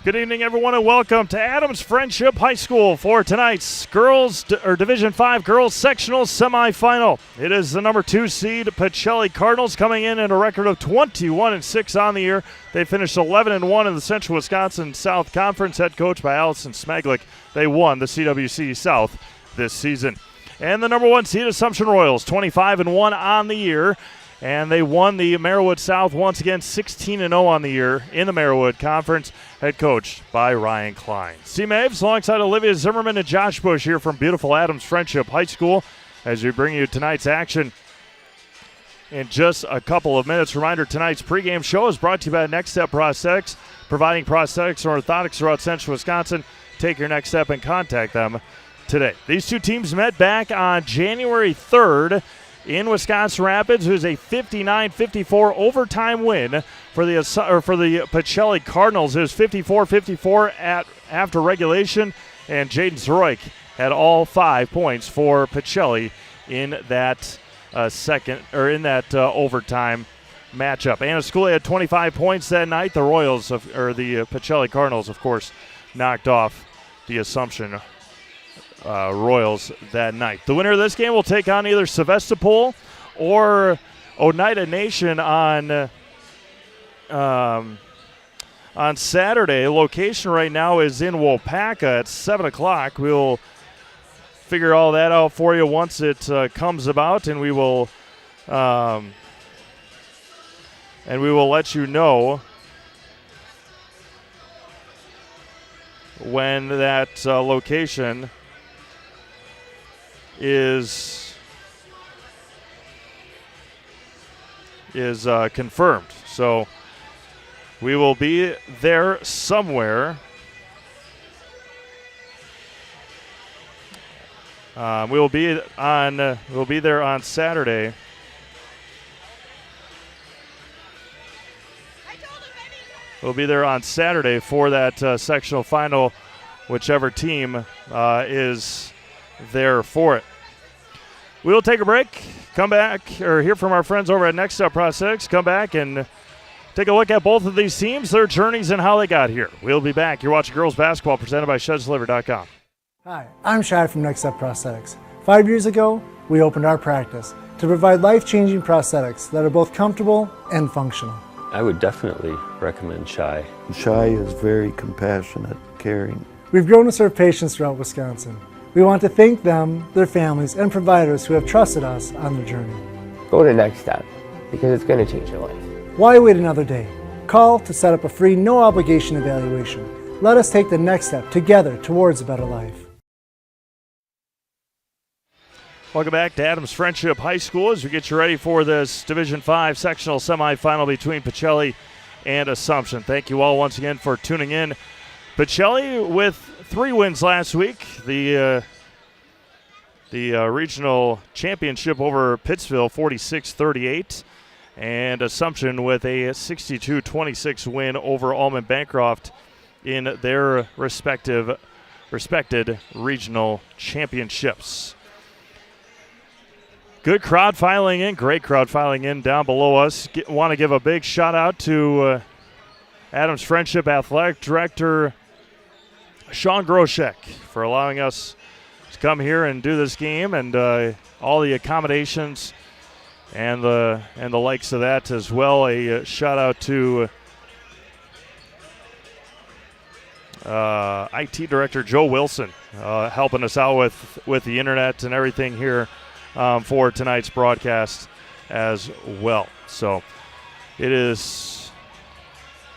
Good evening, everyone, and welcome to Adams Friendship High School for tonight's Division 5 girls sectional semifinal. It is the number 2 seed Pacelli Cardinals coming in at a record of 21-6 on the year. They finished 11-1 in the Central Wisconsin South Conference, head coach by Allison Smaglick. They won the CWC South this season. And the number 1 seed Assumption Royals, 25-1 on the year. And they won the Merriwood South once again, 16-0 on the year in the Merriwood Conference, head coached by Ryan Klein. Steve Maves alongside Olivia Zimmerman and Josh Bush here from beautiful Adams Friendship High School as we bring you tonight's action in just a couple of minutes. Reminder, tonight's pregame show is brought to you by Next Step Prosthetics, providing prosthetics and orthotics throughout Central Wisconsin. Take your next step and contact them today. These two teams met back on January 3rd in Wisconsin Rapids. It was a 59-54 overtime win for the Pacelli Cardinals. It was 54-54 after regulation, and Jaden Zroik had all 5 points for Pacelli in that overtime matchup. Anna Schooley had 25 points that night. The Pacelli Cardinals, of course, knocked off the Assumption Royals that night. The winner of this game will take on either Sevastopol or Oneida Nation on Saturday. Location right now is in Waupaca at 7 o'clock. We'll figure all that out for you once it comes about, and we will let you know when that location is confirmed. So we will be there somewhere. We'll be there on Saturday. We'll be there on Saturday for that sectional final, whichever team is there for it. We'll take a break, come back, or hear from our friends over at Next Step Prosthetics, come back and take a look at both of these teams, their journeys, and how they got here. We'll be back. You're watching girls basketball presented by ShedsLiver.com. Hi, I'm Shai from Next Step Prosthetics. 5 years ago, we opened our practice to provide life-changing prosthetics that are both comfortable and functional. I would definitely recommend Shai. Shai is very compassionate, caring. We've grown to serve patients throughout Wisconsin. We want to thank them, their families, and providers who have trusted us on their journey. Go to Next Step because it's going to change your life. Why wait another day? Call to set up a free, no-obligation evaluation. Let us take the next step together towards a better life. Welcome back to Adams Friendship High School as we get you ready for this Division 5 sectional semifinal between Pacelli and Assumption. Thank you all once again for tuning in. Pacelli with 3 wins last week. The regional championship over Pittsville, 46-38. And Assumption with a 62-26 win over Almond Bancroft in their respected regional championships. Good crowd filing in, great crowd filing in down below us. Want to give a big shout out to Adams Friendship Athletic Director Sean Groshek for allowing us to come here and do this game, and all the accommodations and the likes of that as well. A shout out to IT Director Joe Wilson helping us out with the internet and everything here for tonight's broadcast as well. So it is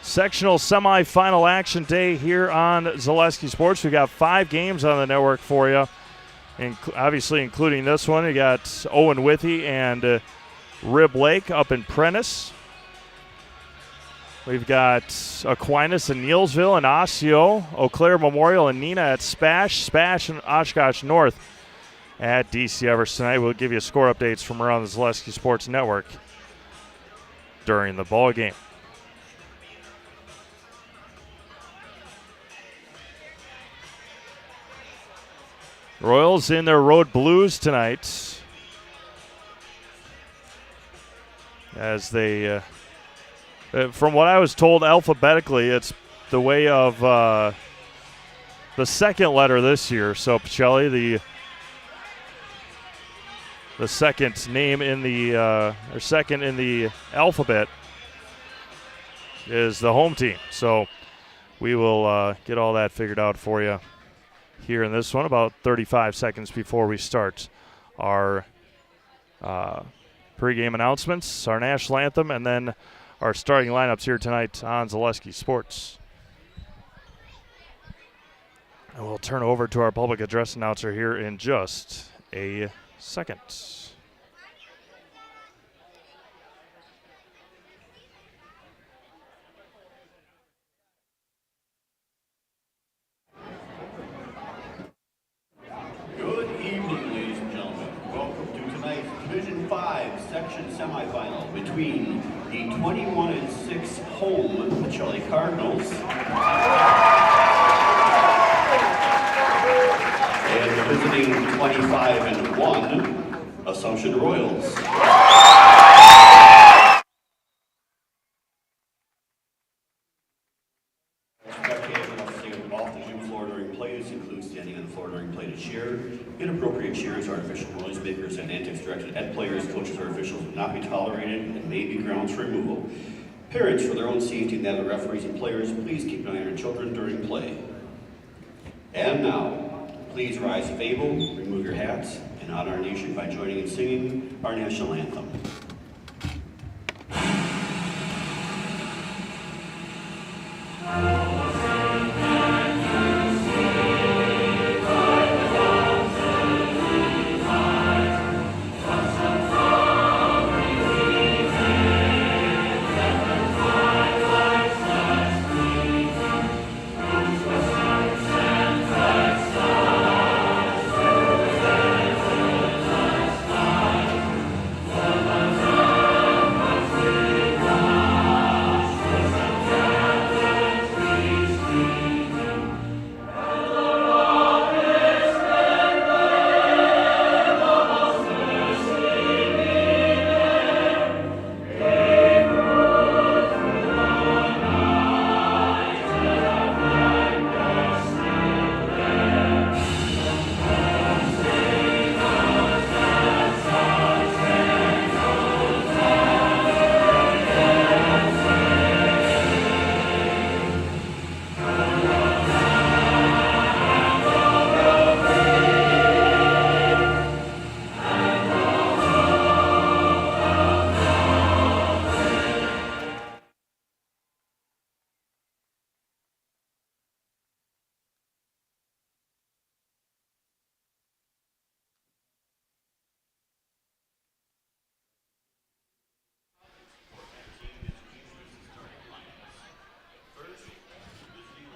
sectional semifinal action day here on Zaleski Sports. We've got 5 games on the network for you, and obviously including this one. You got Owen Withy and Rib Lake up in Prentice. We've got Aquinas and Neilsville and Osseo, Eau Claire Memorial and Neenah at Spash and Oshkosh North at DC Everest tonight. We'll give you score updates from around the Zaleski Sports Network during the ball game. Royals in their road blues tonight as they, from what I was told alphabetically, it's the way of the second letter this year. So Pacelli, the second name in the or second in the alphabet is the home team. So we will get all that figured out for you here in this one about 35 seconds before we start our pregame announcements, our national anthem, and then our starting lineups here tonight on Zaleski Sports. And we'll turn over to our public address announcer here in just a second. Good evening, ladies and gentlemen. Welcome to tonight's Division 5 section semifinal between the 21-6 home Pacelli Cardinals and the visiting 25-1 Assumption Royals. Off the gym floor during plays includes standing on the floor during play to cheer. Inappropriate cheers, artificial noise makers, and antics directed at players, coaches, or officials will not be tolerated and may be grounds for removal. Parents, for their own safety and that of the referees and players, please keep an eye on your children during play. And now, please rise if able, remove your hats, and honor our nation by joining in singing our national anthem.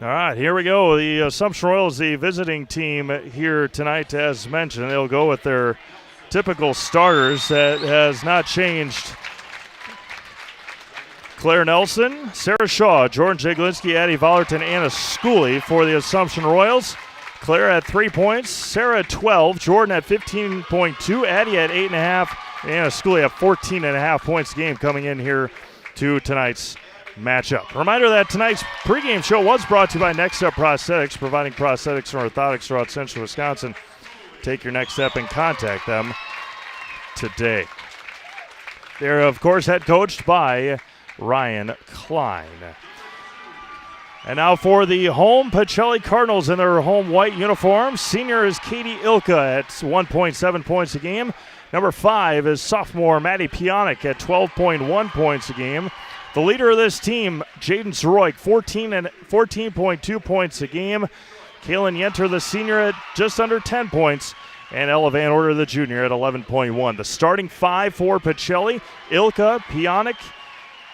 All right, here we go. The Assumption Royals, the visiting team here tonight, as mentioned. They'll go with their typical starters. That has not changed. Claire Nelson, Sarah Shaw, Jordan Jaglinski, Addie Vollerton, Anna Schooley for the Assumption Royals. Claire at 3 points, Sarah at 12, Jordan at 15.2, Addie at 8.5, and Anna Schooley at 14.5 points a game coming in here to tonight's matchup. Reminder that tonight's pregame show was brought to you by Next Step Prosthetics, providing prosthetics and orthotics throughout central Wisconsin. Take your next step and contact them today. They're, of course, head coached by Ryan Klein. And now for the home Pacelli Cardinals in their home white uniforms. Senior is Katie Ilka at 1.7 points a game. Number 5 is sophomore Maddie Pionic at 12.1 points a game. The leader of this team, Jaden Zeroik, 14.2 points a game. Kaylin Yenter, the senior, at just under 10 points. And Ella Van Order, the junior, at 11.1. The starting 5 for Pacelli: Ilka, Pionic,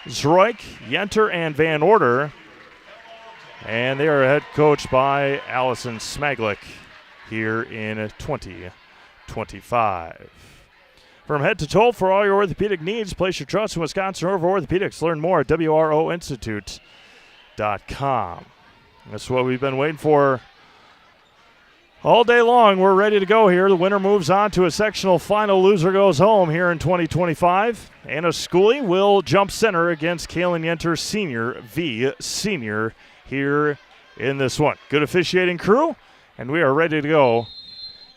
Zeroik, Yenter, and Van Order. And they are head coached by Allison Smaglik here in 2025. From head to toe for all your orthopedic needs, place your trust in Wisconsin River Orthopedics. Learn more at WROinstitute.com. That's what we've been waiting for all day long. We're ready to go here. The winner moves on to a sectional final. Loser goes home here in 2025. Anna Schooley will jump center against Kaylin Yenter, senior, V senior, here in this one. Good officiating crew, and we are ready to go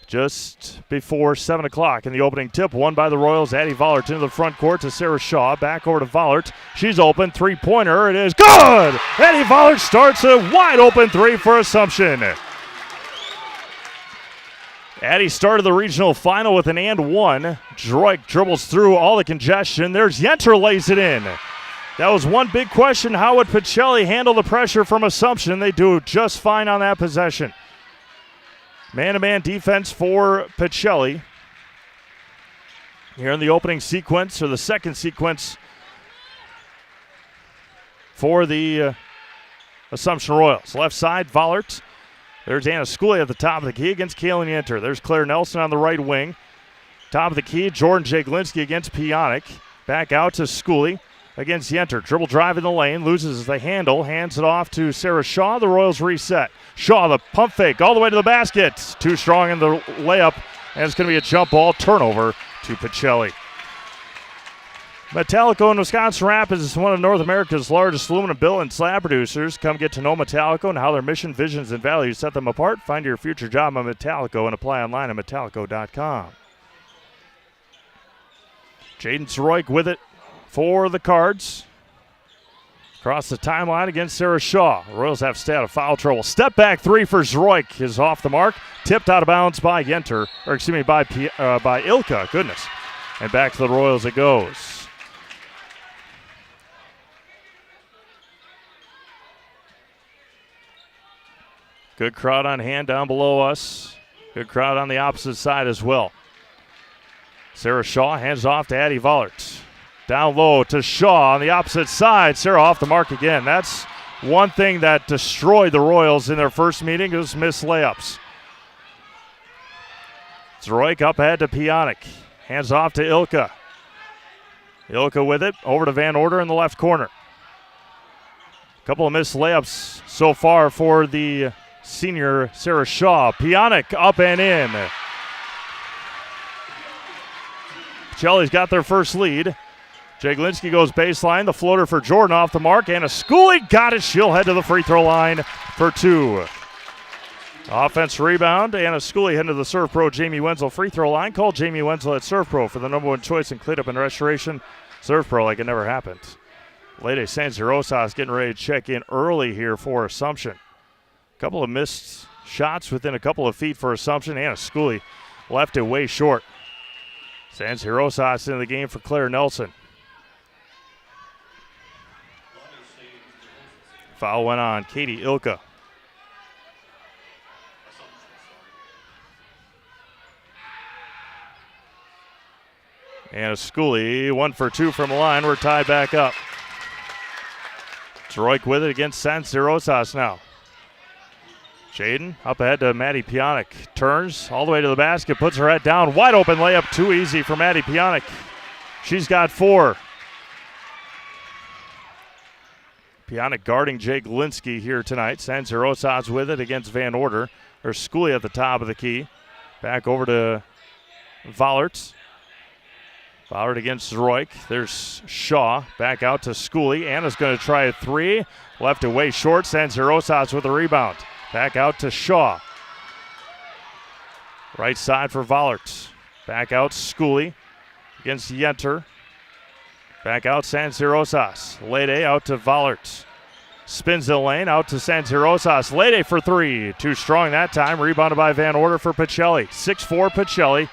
just before 7 o'clock in the opening tip. Won by the Royals. Addie Vollert into the front court to Sarah Shaw. Back over to Vollert. She's open. Three-pointer. It is good! Addie Vollert starts a wide-open three for Assumption. Addie started the regional final with an and one. Droik dribbles through all the congestion. There's Yenter, lays it in. That was one big question. How would Pacelli handle the pressure from Assumption? They do just fine on that possession. Man-to-man defense for Pacelli. Here in the opening sequence, or the second sequence for the Assumption Royals. Left side, Vollert. There's Anna Schooley at the top of the key against Kaylin Yenter. There's Claire Nelson on the right wing. Top of the key, Jordan Jaglinski against Pionic. Back out to Schooley against Yenter. Dribble drive in the lane, loses the handle, hands it off to Sarah Shaw. The Royals reset. Shaw, the pump fake, all the way to the basket. Too strong in the layup, and it's going to be a jump ball turnover to Pacelli. Metallico in Wisconsin Rapids is one of North America's largest aluminum billet and slab producers. Come get to know Metallico and how their mission, visions, and values set them apart. Find your future job on Metallico and apply online at metallico.com. Jaden Zroik with it for the Cards. Across the timeline against Sarah Shaw. The Royals have stay out of foul trouble. Step back three for Zroik is off the mark. Tipped out of bounds by Yenter, or excuse me, by Ilka. Goodness. And back to the Royals it goes. Good crowd on hand down below us. Good crowd on the opposite side as well. Sarah Shaw hands off to Addie Vollert. Down low to Shaw on the opposite side. Sarah off the mark again. That's one thing that destroyed the Royals in their first meeting, was missed layups. Zroik up ahead to Pionic. Hands off to Ilka. Ilka with it. Over to Van Order in the left corner. A couple of missed layups so far for the senior Sarah Shaw. Pionic up and in. Pacelli's got their first lead. Jaglinski goes baseline. The floater for Jordan off the mark. Anna Schooley got it. She'll head to the free throw line for two. Offense rebound. Anna Schooley heading to the Serve Pro Jamie Wenzel free throw line. Call Jamie Wenzel at Serve Pro for the #1 choice in cleanup and restoration. Serve Pro like it never happened. Lede San Rosas getting ready to check in early here for Assumption. A couple of missed shots within a couple of feet for Assumption. Anna Schooley left it way short. San Rosas in the game for Claire Nelson. Foul went on Katie Ilka. And Schooley, 1 for 2 from the line. We're tied back up. Zroik with it against San Rosas now. Jaden up ahead to Maddie Pionic. Turns all the way to the basket, puts her head down. Wide open layup, too easy for Maddie Pionic. She's got 4. Pionic guarding Jake Linsky here tonight. San Rosas with it against Van Order. There's Schooley at the top of the key. Back over to Vollert. Vollert against Zroik. There's Shaw. Back out to Schooley. Anna's going to try a 3. Left away short. San Rosas with a rebound. Back out to Shaw. Right side for Vollert. Back out Schooley against Yenter. Back out San Rosas. Lede out to Vollert. Spins the lane out to San Rosas. Lede for 3. Too strong that time. Rebounded by Van Order for Pacelli. 6-4 Pacelli.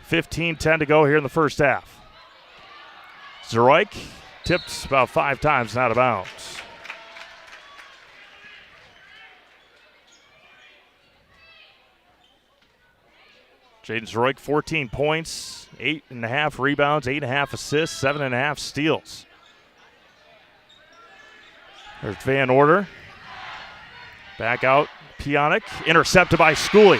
15-10 to go here in the first half. Zroik tipped about 5 times and out of bounds. Jaden Zroik, 14 points, 8.5 rebounds, 8.5 assists, 7.5 steals. There's Van Order. Back out, Pionic. Intercepted by Schooley.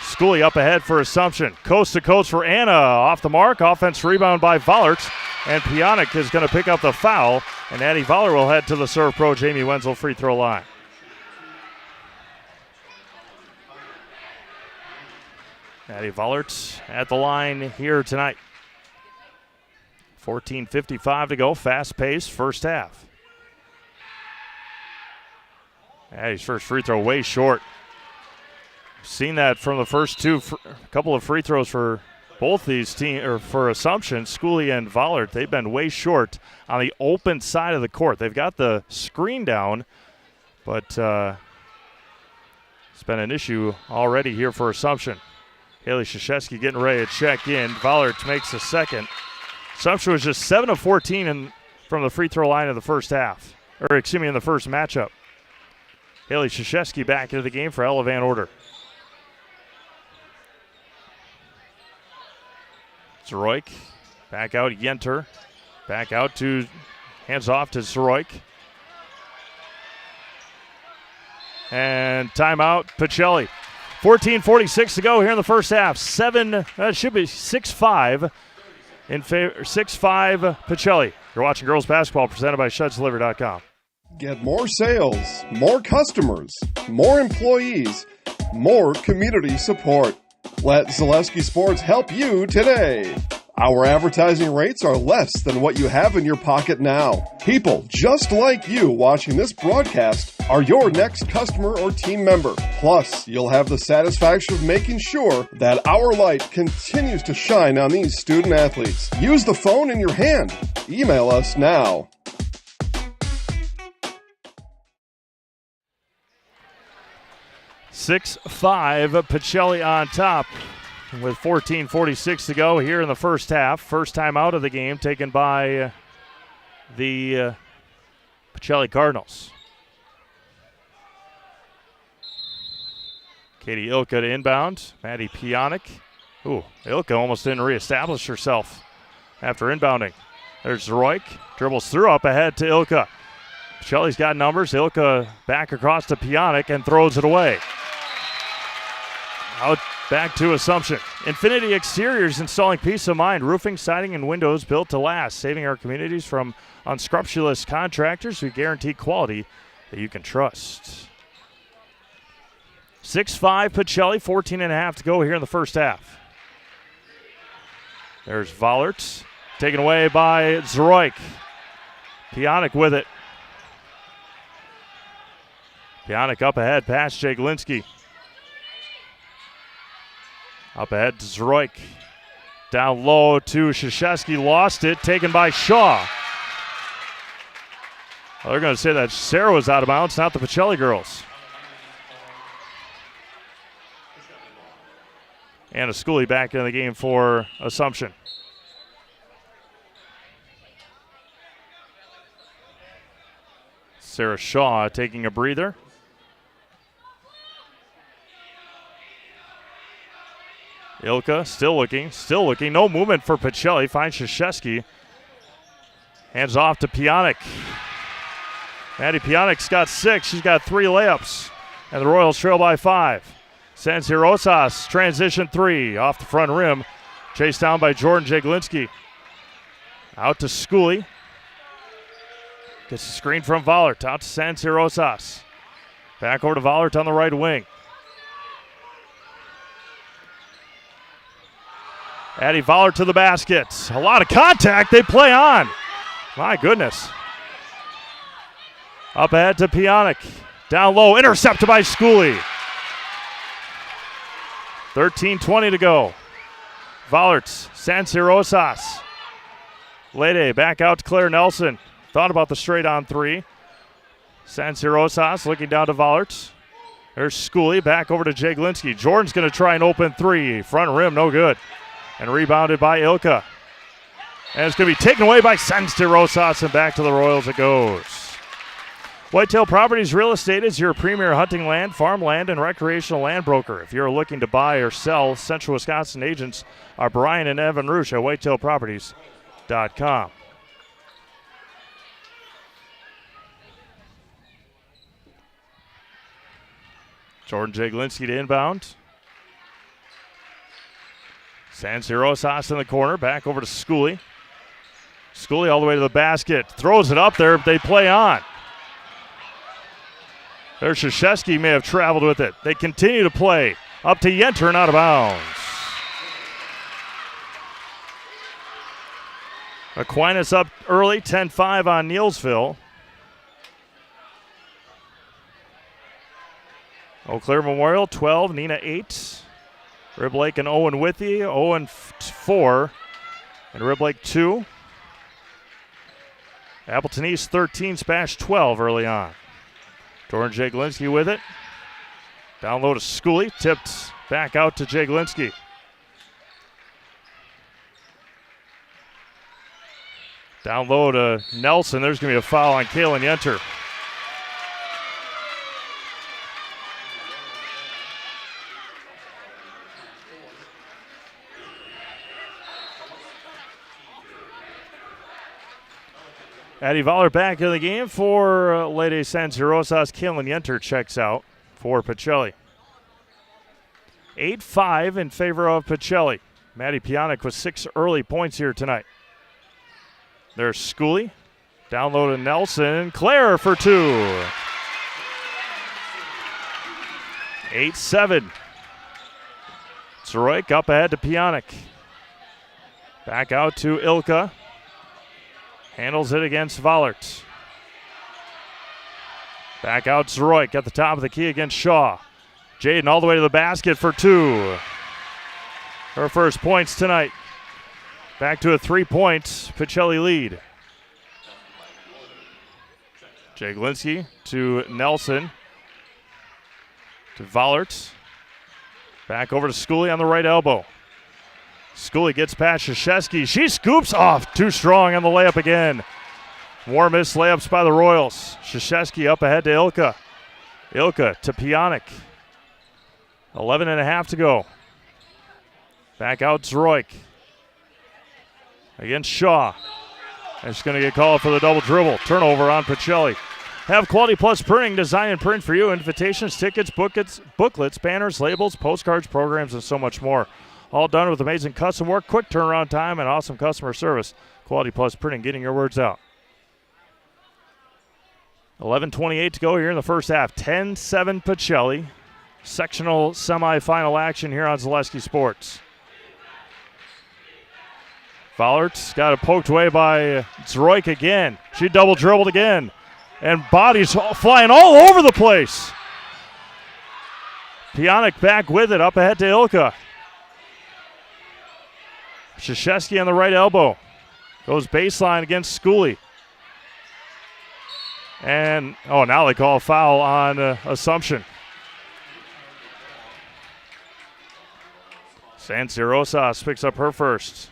Schooley up ahead for Assumption. Coast to coast for Anna. Off the mark. Offense rebound by Vollert. And Pionic is going to pick up the foul. And Addie Vollert will head to the Serve Pro Jamie Wenzel free throw line. Addie Vollert at the line here tonight. 14:55 to go. Fast pace first half. His first free throw way short. Seen that from the first couple of free throws for both these teams, or for Assumption, Schooley and Vollert. They've been way short on the open side of the court. They've got the screen down, but it's been an issue already here for Assumption. Haley Krzyzewski getting ready to check in. Vollert makes the second. Assumption was just 7 of 14 from the free throw line in the first half, or excuse me, in the first matchup. Haley Krzyzewski back into the game for Ella Van Order. Zeroik, back out, Yenter. Back out to, hands off to Zeroik. And timeout, Pacelli. 14:46 to go here in the first half. Should be 6-5 in favor, 6-5 Pacelli. You're watching girls basketball presented by ShudsDelivery.com. Get more sales, more customers, more employees, more community support. Let Zaleski Sports help you today. Our advertising rates are less than what you have in your pocket now. People just like you watching this broadcast are your next customer or team member. Plus, you'll have the satisfaction of making sure that our light continues to shine on these student athletes. Use the phone in your hand. Email us now. (6-5) Pacelli on top with 14:46 to go here in the first half. First time out of the game taken by the Pacelli Cardinals. Katie Ilka to inbound. Maddie Pionic. Ooh, Ilka almost didn't reestablish herself after inbounding. There's Zeroik. Dribbles through up ahead to Ilka. Pacelli's got numbers. Ilka back across to Pionic and throws it away. Out back to Assumption. Infinity Exteriors, installing peace of mind. Roofing, siding, and windows built to last. Saving our communities from unscrupulous contractors who guarantee quality that you can trust. 6-5 Pacelli, 14.5 to go here in the first half. There's Vollert, taken away by Zeroik. Pionic with it. Pionic up ahead past Jaglinski. Up ahead to Zeroik. Down low to Krzyzewski. Lost it. Taken by Shaw. Well, they're going to say that Sarah was out of bounds, not the Pacelli girls. And a Schooley back in the game for Assumption. Sarah Shaw taking a breather. Ilka still looking. No movement for Pacelli. Finds Krzyzewski. Hands off to Pionic. Maddie Pionic's got 6. She's got 3 layups. And the Royals trail by 5. Sansi Rosas, transition 3. Off the front rim. Chased down by Jordan Jaglinski. Out to Schooley. Gets a screen from Vollert. Out to Sansi Rosas. Back over to Vollert on the right wing. Addie Vollert to the basket. A lot of contact. They play on. My goodness. Up ahead to Pionic. Down low. Intercepted by Schooley. 13:20 to go. Vollert. Sansi Rosas. Lede back out to Claire Nelson. Thought about the straight on 3. Sansi Rosas looking down to Vollert. There's Schooley back over to Jaglinski. Jordan's going to try an open 3. Front rim, no good. And rebounded by Ilka. And it's going to be taken away by Sansi Rosas, and back to the Royals it goes. Whitetail Properties Real Estate is your premier hunting land, farmland, and recreational land broker. If you're looking to buy or sell, Central Wisconsin agents are Brian and Evan Roosh at whitetailproperties.com. Jordan Jaglinski to inbound. Sansi Rosas in the corner. Back over to Schooley. Schooley all the way to the basket. Throws it up there. They play on. There's Krzyzewski, may have traveled with it. They continue to play. Up to Yenter and out of bounds. Aquinas up early, 10-5 on Neelsville. Eau Claire Memorial 12, Nina 8. Rib Lake and Owen Withy, Owen 4, and Rib Lake 2. Appleton East 13, Spash 12 early on. Doran Jaglinski with it. Down low to Schooley, tipped back out to Jaglinski. Down low to Nelson. There's going to be a foul on Kaylin Yenter. Addie Voller back in the game for Lady San Rosas. Kaylin Yenter checks out for Pacelli. 8-5 in favor of Pacelli. Maddie Pionic with 6 early points here tonight. There's Schooley. Down low to Nelson. Claire for 2. 8-7. Zeroik up ahead to Pionic. Back out to Ilka. Handles it against Vollert. Back out Zeroik at the top of the key against Shaw. Jaden all the way to the basket for 2. Her first points tonight. Back to a 3-point Pacelli lead. Jaglinski to Nelson. To Vollert. Back over to Schooley on the right elbow. Schooley gets past Krzyzewski. She scoops off. Too strong on the layup again. More missed layups by the Royals. Krzyzewski up ahead to Ilka. Ilka to Pionic. 11.5 to go. Back out Zeroik. Against Shaw. And she's going to get called for the double dribble. Turnover on Pacelli. Have Quality Plus Printing design and print for you. Invitations, tickets, booklets, banners, labels, postcards, programs, and so much more. All done with amazing custom work, quick turnaround time, and awesome customer service. Quality Plus Printing, getting your words out. 11:28 to go here in the first half. 10-7 Pacelli. Sectional semifinal action here on Zaleski Sports. Vollert's got it poked away by Zeroik again. She double dribbled again. And bodies flying all over the place. Pionic back with it, up ahead to Ilka. Krzyzewski on the right elbow. Goes baseline against Schooley. And, now they call a foul on Assumption. San Rosas picks up her first.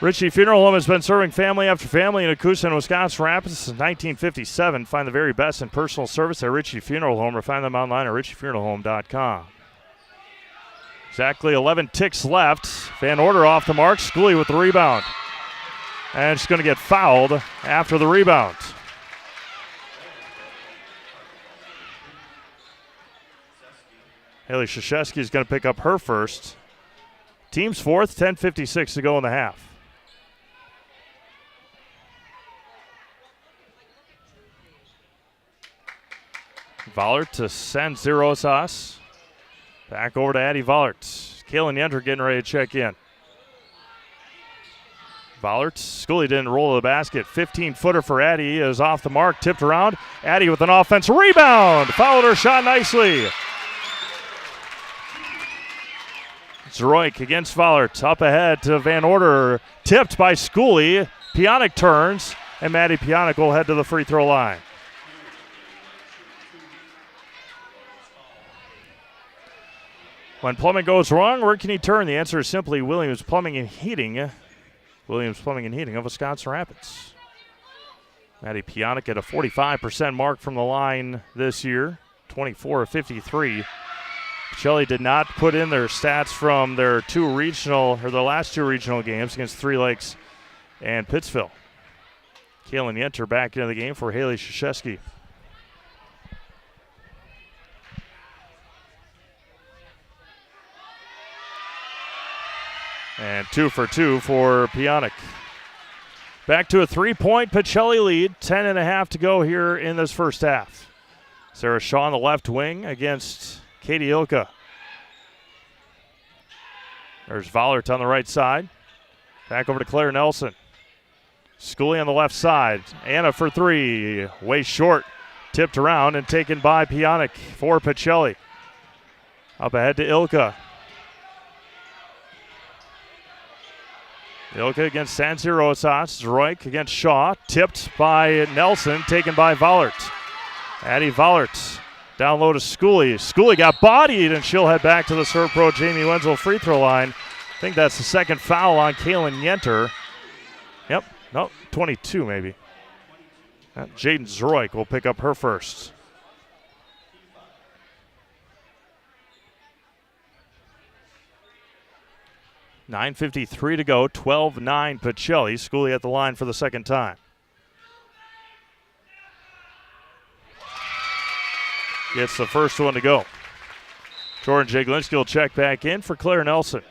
Ritchie Funeral Home has been serving family after family in Acusa and Wisconsin Rapids since 1957. Find the very best in personal service at Ritchie Funeral Home or find them online at ritchiefuneralhome.com. Exactly 11 ticks left. Van Order off the mark. Schooley with the rebound. And she's going to get fouled after the rebound. Haley Krzyzewski is going to pick up her first. Team's fourth, 10:56 to go in the half. Vollert to San Rosas. Back over to Addie Vollert. Kaylin Yenter getting ready to check in. Vollert, Schooley didn't roll to the basket. 15-footer for Addie is off the mark, tipped around. Addie with an offensive rebound. Fouled her shot nicely. Zeroik against Vollert. Up ahead to Van Order. Tipped by Schooley. Pionic turns, and Maddie Pionic will head to the free throw line. When plumbing goes wrong, where can you turn? The answer is simply Williams Plumbing and Heating. Williams Plumbing and Heating of Wisconsin Rapids. Maddie Pionic at a 45% mark from the line this year, 24 of 53. Pacelli did not put in their stats from their the last two regional games against Three Lakes and Pittsville. Kaylin Yenter back into the game for Haley Krzyzewski. And 2 for 2 for Pionic. Back to a 3-point Pacelli lead. 10.5 to go here in this first half. Sarah Shaw on the left wing against Katie Ilka. There's Vollert on the right side. Back over to Claire Nelson. Schooley on the left side. Anna for 3. Way short. Tipped around and taken by Pionic for Pacelli. Up ahead to Ilka. Ilka against San Rosas. Zroik against Shaw. Tipped by Nelson, taken by Vollert. Addie Vollert down low to Schooley. Schooley got bodied, and she'll head back to the serve pro Jamie Wenzel free throw line. I think that's the second foul on Kaylin Yenter. Yep, no, 22 maybe. Jaden Zroik will pick up her first. .9:53 to go, 12-9 Pacelli. Schooley at the line for the second time. Gets the first one to go. Jordan Jaglinski will check back in for Claire Nelson.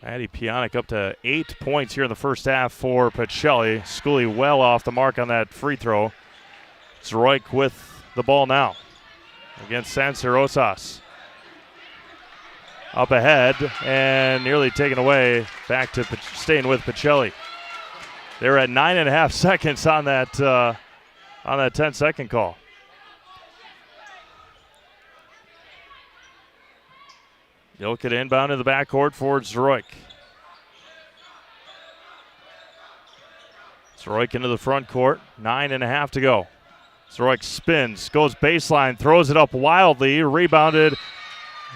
Maddie Pionic up to 8 points here in the first half for Pacelli. Schooley well off the mark on that free throw. Zroik with the ball now against San Rosas. Up ahead and nearly taken away. Back to staying with Pacelli. They're at 9.5 seconds on that 10-second call. Ilka inbound in the backcourt for Zroik. Zroik into the front court. 9.5 to go. Zroik spins, goes baseline, throws it up wildly, rebounded,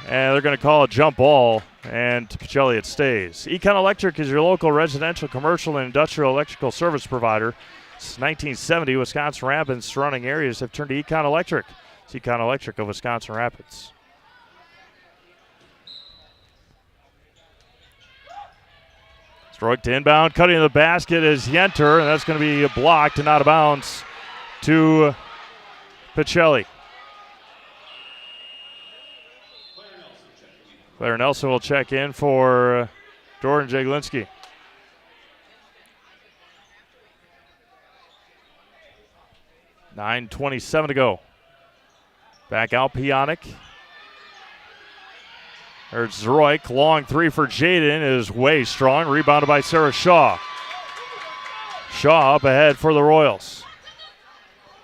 and they're going to call a jump ball, and to Pacelli it stays. Econ Electric is your local residential, commercial, and industrial electrical service provider. Since 1970, Wisconsin Rapids surrounding areas have turned to Econ Electric. It's Econ Electric of Wisconsin Rapids. Zroik to inbound, cutting to the basket is Yenter, and that's going to be blocked and out of bounds to Pacelli. Claire Nelson will check in for Jordan Jaglinski. .9:27 to go. Back out Pionic. There's Zroik, long three for Jaden is way strong. Rebounded by Sarah Shaw. Shaw up ahead for the Royals.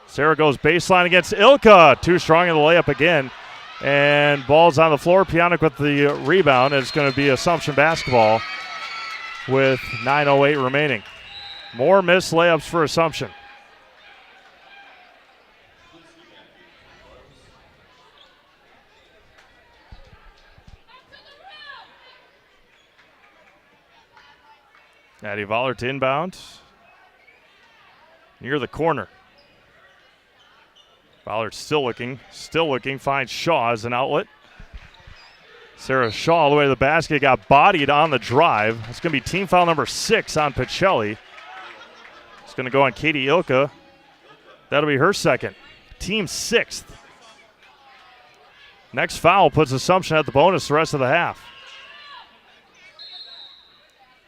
Sarah goes baseline against Ilka. Too strong in the layup again. And ball's on the floor. Pionic with the rebound. It's going to be Assumption basketball with 9:08 remaining. More missed layups for Assumption. Addie Vollert to inbound. Near the corner. Vollert still looking, finds Shaw as an outlet. Sarah Shaw all the way to the basket, got bodied on the drive. It's going to be team foul number 6 on Pacelli. It's going to go on Katie Ilka. That'll be her second. Team 6th. Next foul puts Assumption at the bonus the rest of the half.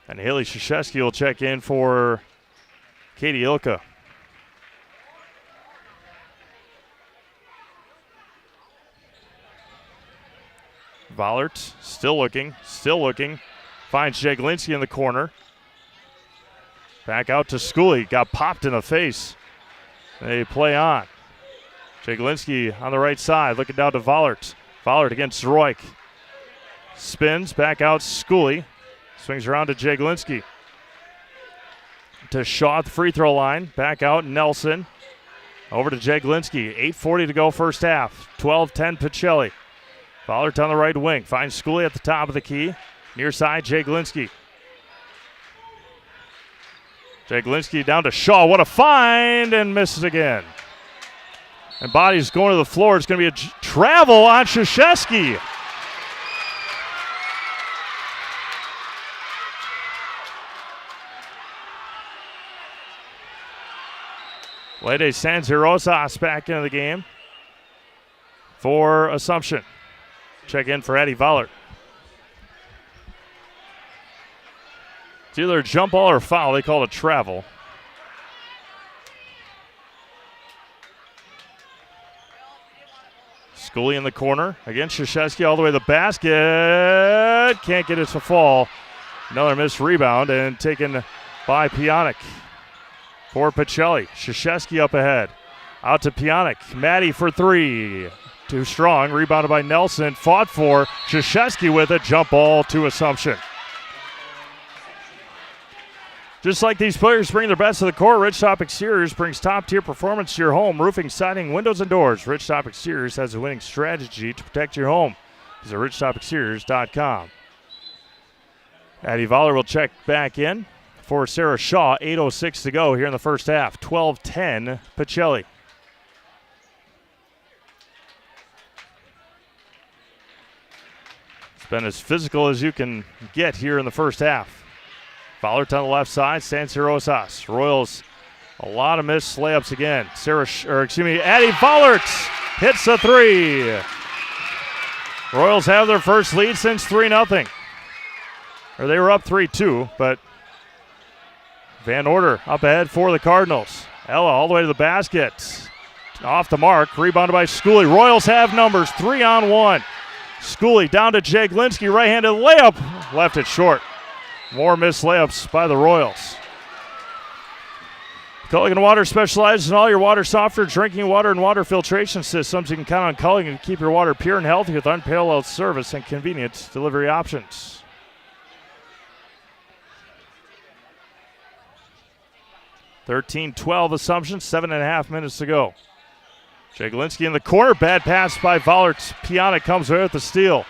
And Haley Krzyzewski will check in for Katie Ilka. Vollert still looking. Finds Jaglinski in the corner. Back out to Schooley. Got popped in the face. They play on. Jaglinski on the right side, looking down to Vollert. Vollert against Zroik. Spins, back out Schooley. Swings around to Jaglinski. To Shaw at the free throw line. Back out Nelson. Over to Jaglinski. 8:40 to go first half. 12-10 Pacelli. Vollert on the right wing. Finds Schooley at the top of the key. Near side, Jaglinski. Jaglinski down to Shaw. What a find! And misses again. And body's going to the floor. It's going to be a travel on Krzyzewski. Lede San Rosas back into the game for Assumption. Check in for Addie Vollert. It's either a jump ball or a foul. They call it a travel. Schooley in the corner. Again, Krzyzewski all the way to the basket. Can't get it to fall. Another missed rebound and taken by Pionk for Pacelli. Krzyzewski up ahead. Out to Pionk. Maddie for three. Too strong. Rebounded by Nelson. Fought for. Krzyzewski with a jump ball to Assumption. Just like these players bring their best to the court, Ridgetop Exteriors brings top-tier performance to your home. Roofing, siding, windows, and doors. Ridgetop Exteriors has a winning strategy to protect your home. Visit ridgetopexteriors.com. Addie Voller will check back in for Sarah Shaw. 8:06 to go here in the first half. 12-10 Pacelli. It's been as physical as you can get here in the first half. Vollert on the left side, San Rosas. Royals, a lot of missed layups again. Addie Vollert hits a three. Royals have their first lead since 3-0. Or they were up 3-2, but Van Order up ahead for the Cardinals. Ella all the way to the basket. Off the mark, rebounded by Schooley. Royals have numbers, 3-on-1. Schooley down to Jaglinski, right-handed layup. Left it short. More missed layups by the Royals. Culligan Water specializes in all your water softener, drinking water, and water filtration systems. You can count on Culligan to keep your water pure and healthy with unparalleled service and convenient delivery options. (13-12) Assumption, 7.5 minutes to go. Jaglinski in the corner, bad pass by Vollert. Pionk comes away with the steal.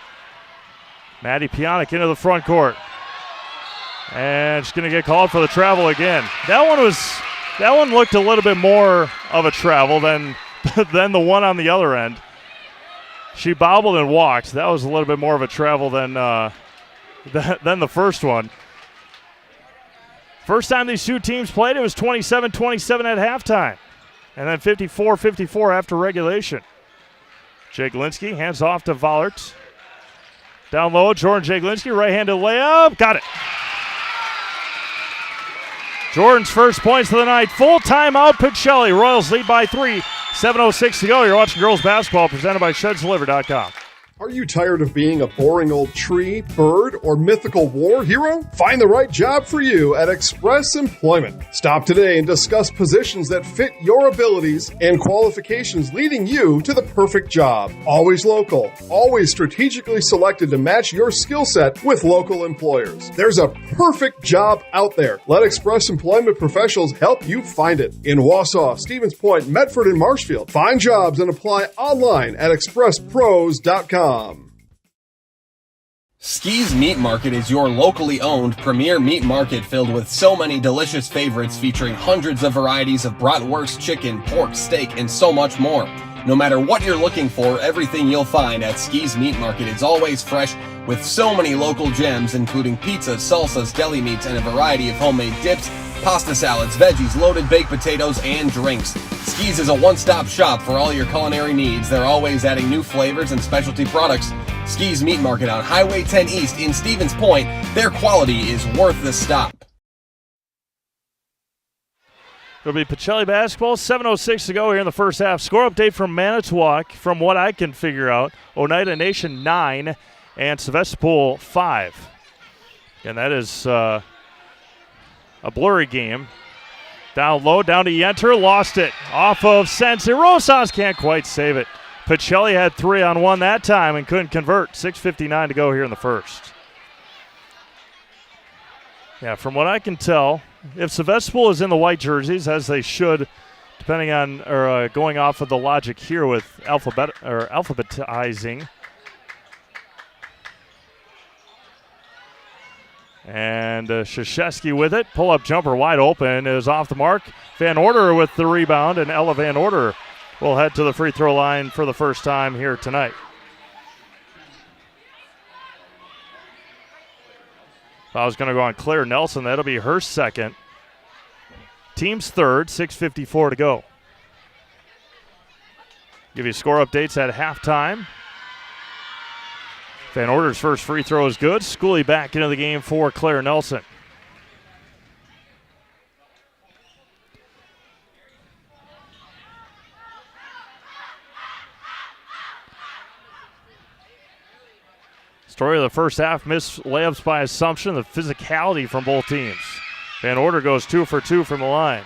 Maddie Pionk into the front court. And she's going to get called for the travel again. That one looked a little bit more of a travel than the one on the other end. She bobbled and walked. That was a little bit more of a travel than the first one. First time these two teams played, it was 27-27 at halftime. And then 54-54 after regulation. Jaglinski hands off to Vollert. Down low, Jordan Jaglinski, right-handed layup. Got it. Jordan's first points of the night. Full timeout, Pacelli. Royals lead by 3. 7:06 to go. You're watching girls basketball presented by ShedsDeliver.com. Are you tired of being a boring old tree, bird, or mythical war hero? Find the right job for you at Express Employment. Stop today and discuss positions that fit your abilities and qualifications, leading you to the perfect job. Always local, always strategically selected to match your skill set with local employers. There's a perfect job out there. Let Express Employment professionals help you find it. In Wausau, Stevens Point, Medford, and Marshfield. Find jobs and apply online at expresspros.com. Ski's Meat Market is your locally owned premier meat market filled with so many delicious favorites featuring hundreds of varieties of bratwurst, chicken, pork, steak, and so much more. No matter what you're looking for, everything you'll find at Ski's Meat Market is always fresh with so many local gems including pizzas, salsas, deli meats, and a variety of homemade dips, pasta salads, veggies, loaded baked potatoes, and drinks. Ski's is a one-stop shop for all your culinary needs. They're always adding new flavors and specialty products. Ski's Meat Market on Highway 10 East in Stevens Point. Their quality is worth the stop. It'll be Pacelli basketball. 7:06 to go here in the first half. Score update from Manitowoc. From what I can figure out, Oneida Nation 9 and Sevastopol 5. And that is a blurry game. Down low, down to Yenter, lost it. Off of Sensi. Rosas can't quite save it. Pacelli had 3-on-1 that time and couldn't convert. 6:59 to go here in the first. Yeah, from what I can tell, if Sevastopol is in the white jerseys, as they should, depending on or going off of the logic here with alphabetizing. And Krzyzewski with it. Pull-up jumper wide open is off the mark. Van Order with the rebound, and Ella Van Order will head to the free throw line for the first time here tonight. Foul's going to go on Claire Nelson. That'll be her second. Team's third, 6:54 to go. Give you score updates at halftime. Van Order's first free throw is good. Schooley back into the game for Claire Nelson. Story of the first half, missed layups by Assumption, the physicality from both teams. Van Order goes 2 for 2 from the line.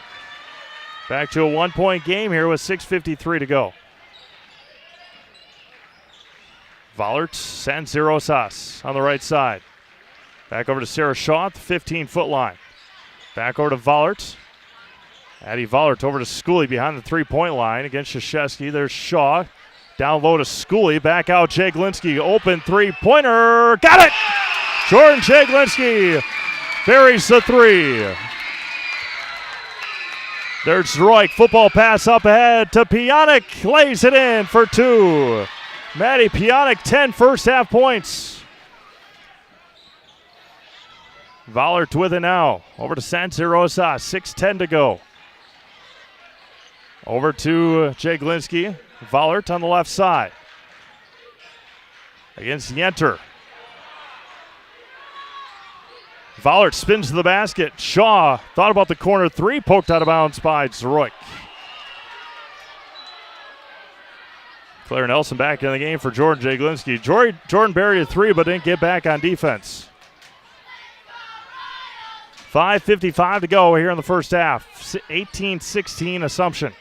Back to a 1-point game here with 6:53 to go. Vollert sends Rosas on the right side. Back over to Sarah Shaw at the 15-foot line. Back over to Vollert. Addie Vollert over to Schooley behind the 3-point line against Krzyzewski. There's Shaw. Down low to Schooley. Back out Jaglinski. Open 3-pointer. Got it! Jordan Jaglinski buries the 3. There's Zroik. Football pass up ahead to Pionic. Lays it in for 2. Maddie Pionic, 10 first half points. Vollert with it now. Over to Sanserosa. 6:10 to go. Over to Jaglinski. Vollert on the left side. Against Yenter. Vollert spins to the basket. Shaw thought about the corner 3. Poked out of bounds by Zroik. Claire Nelson back in the game for Jordan Jaglinski. Jordan buried a 3 but didn't get back on defense. 5:55 to go here in the first half. 18-16 Assumption.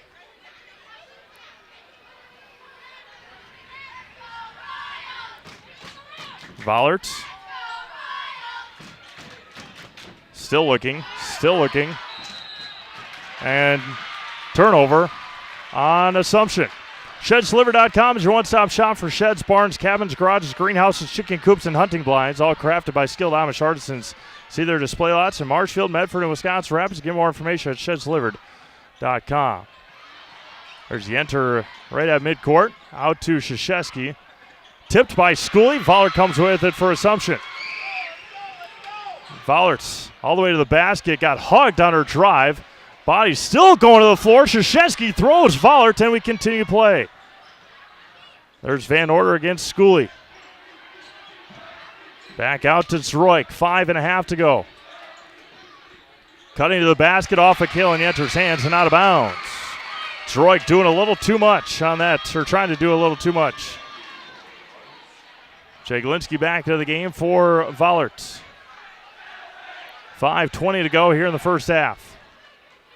Vollert. Still looking. And turnover on Assumption. ShedsDeliver.com is your one-stop shop for sheds, barns, cabins, garages, greenhouses, chicken coops, and hunting blinds, all crafted by skilled Amish artisans. See their display lots in Marshfield, Medford, and Wisconsin Rapids. Get more information at ShedsDelivered.com. There's Yenter right at midcourt. Out to Krzyzewski. Tipped by Schooley. Vollert comes with it for Assumption. Vollert's all the way to the basket. Got hugged on her drive. Body still going to the floor. Krzyzewski throws Vollert, and we continue play. There's Van Order against Schooley. Back out to Zroik. 5.5 to go. Cutting to the basket off of Kaylin Yenter's hands and out of bounds. Zroik doing a little too much on that, or trying to do a little too much. Jaglinski back to the game for Vollert. 5:20 to go here in the first half.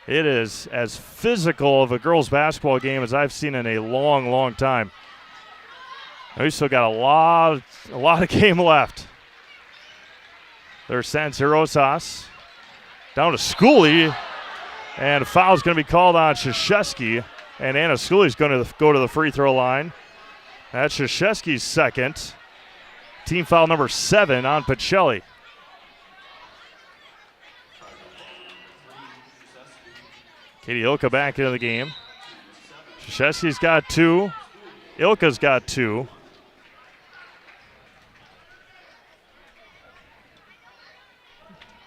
It is as physical of a girls' basketball game as I've seen in a long, long time. We still got a lot of game left. There's Sanserosas. Down to Schooley. And a foul is going to be called on Krzyzewski. And Anna Schooley's going to go to the free throw line. That's Krzyzewski's second. Team foul number 7 on Pacelli. Katie Ilka back into the game. Krzyzewski's got 2. Ilka's got 2.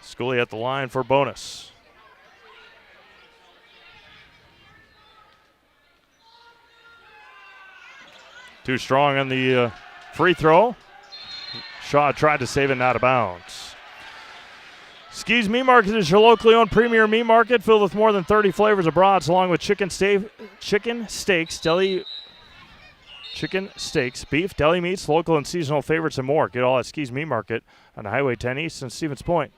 Schooley at the line for bonus. Too strong on the free throw. Shaw tried to save it, not out of bounds. Skees Meat Market is your locally owned premier meat market filled with more than 30 flavors of brats, along with chicken steaks, beef, deli meats, local and seasonal favorites, and more. Get all at Skees Meat Market on Highway 10 East in Stevens Point.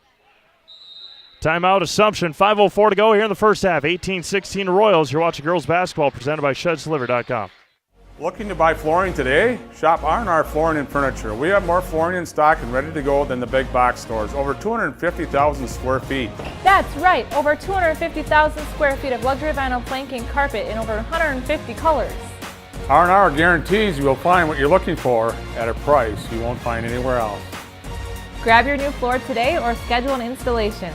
Timeout Assumption. 5:04 to go here in the first half. 18-16 Royals. You're watching girls basketball presented by ShedsDeliver.com. Looking to buy flooring today? Shop R&R Flooring and Furniture. We have more flooring in stock and ready to go than the big box stores. Over 250,000 square feet. That's right, over 250,000 square feet of luxury vinyl planking carpet in over 150 colors. R&R guarantees you will find what you're looking for at a price you won't find anywhere else. Grab your new floor today or schedule an installation.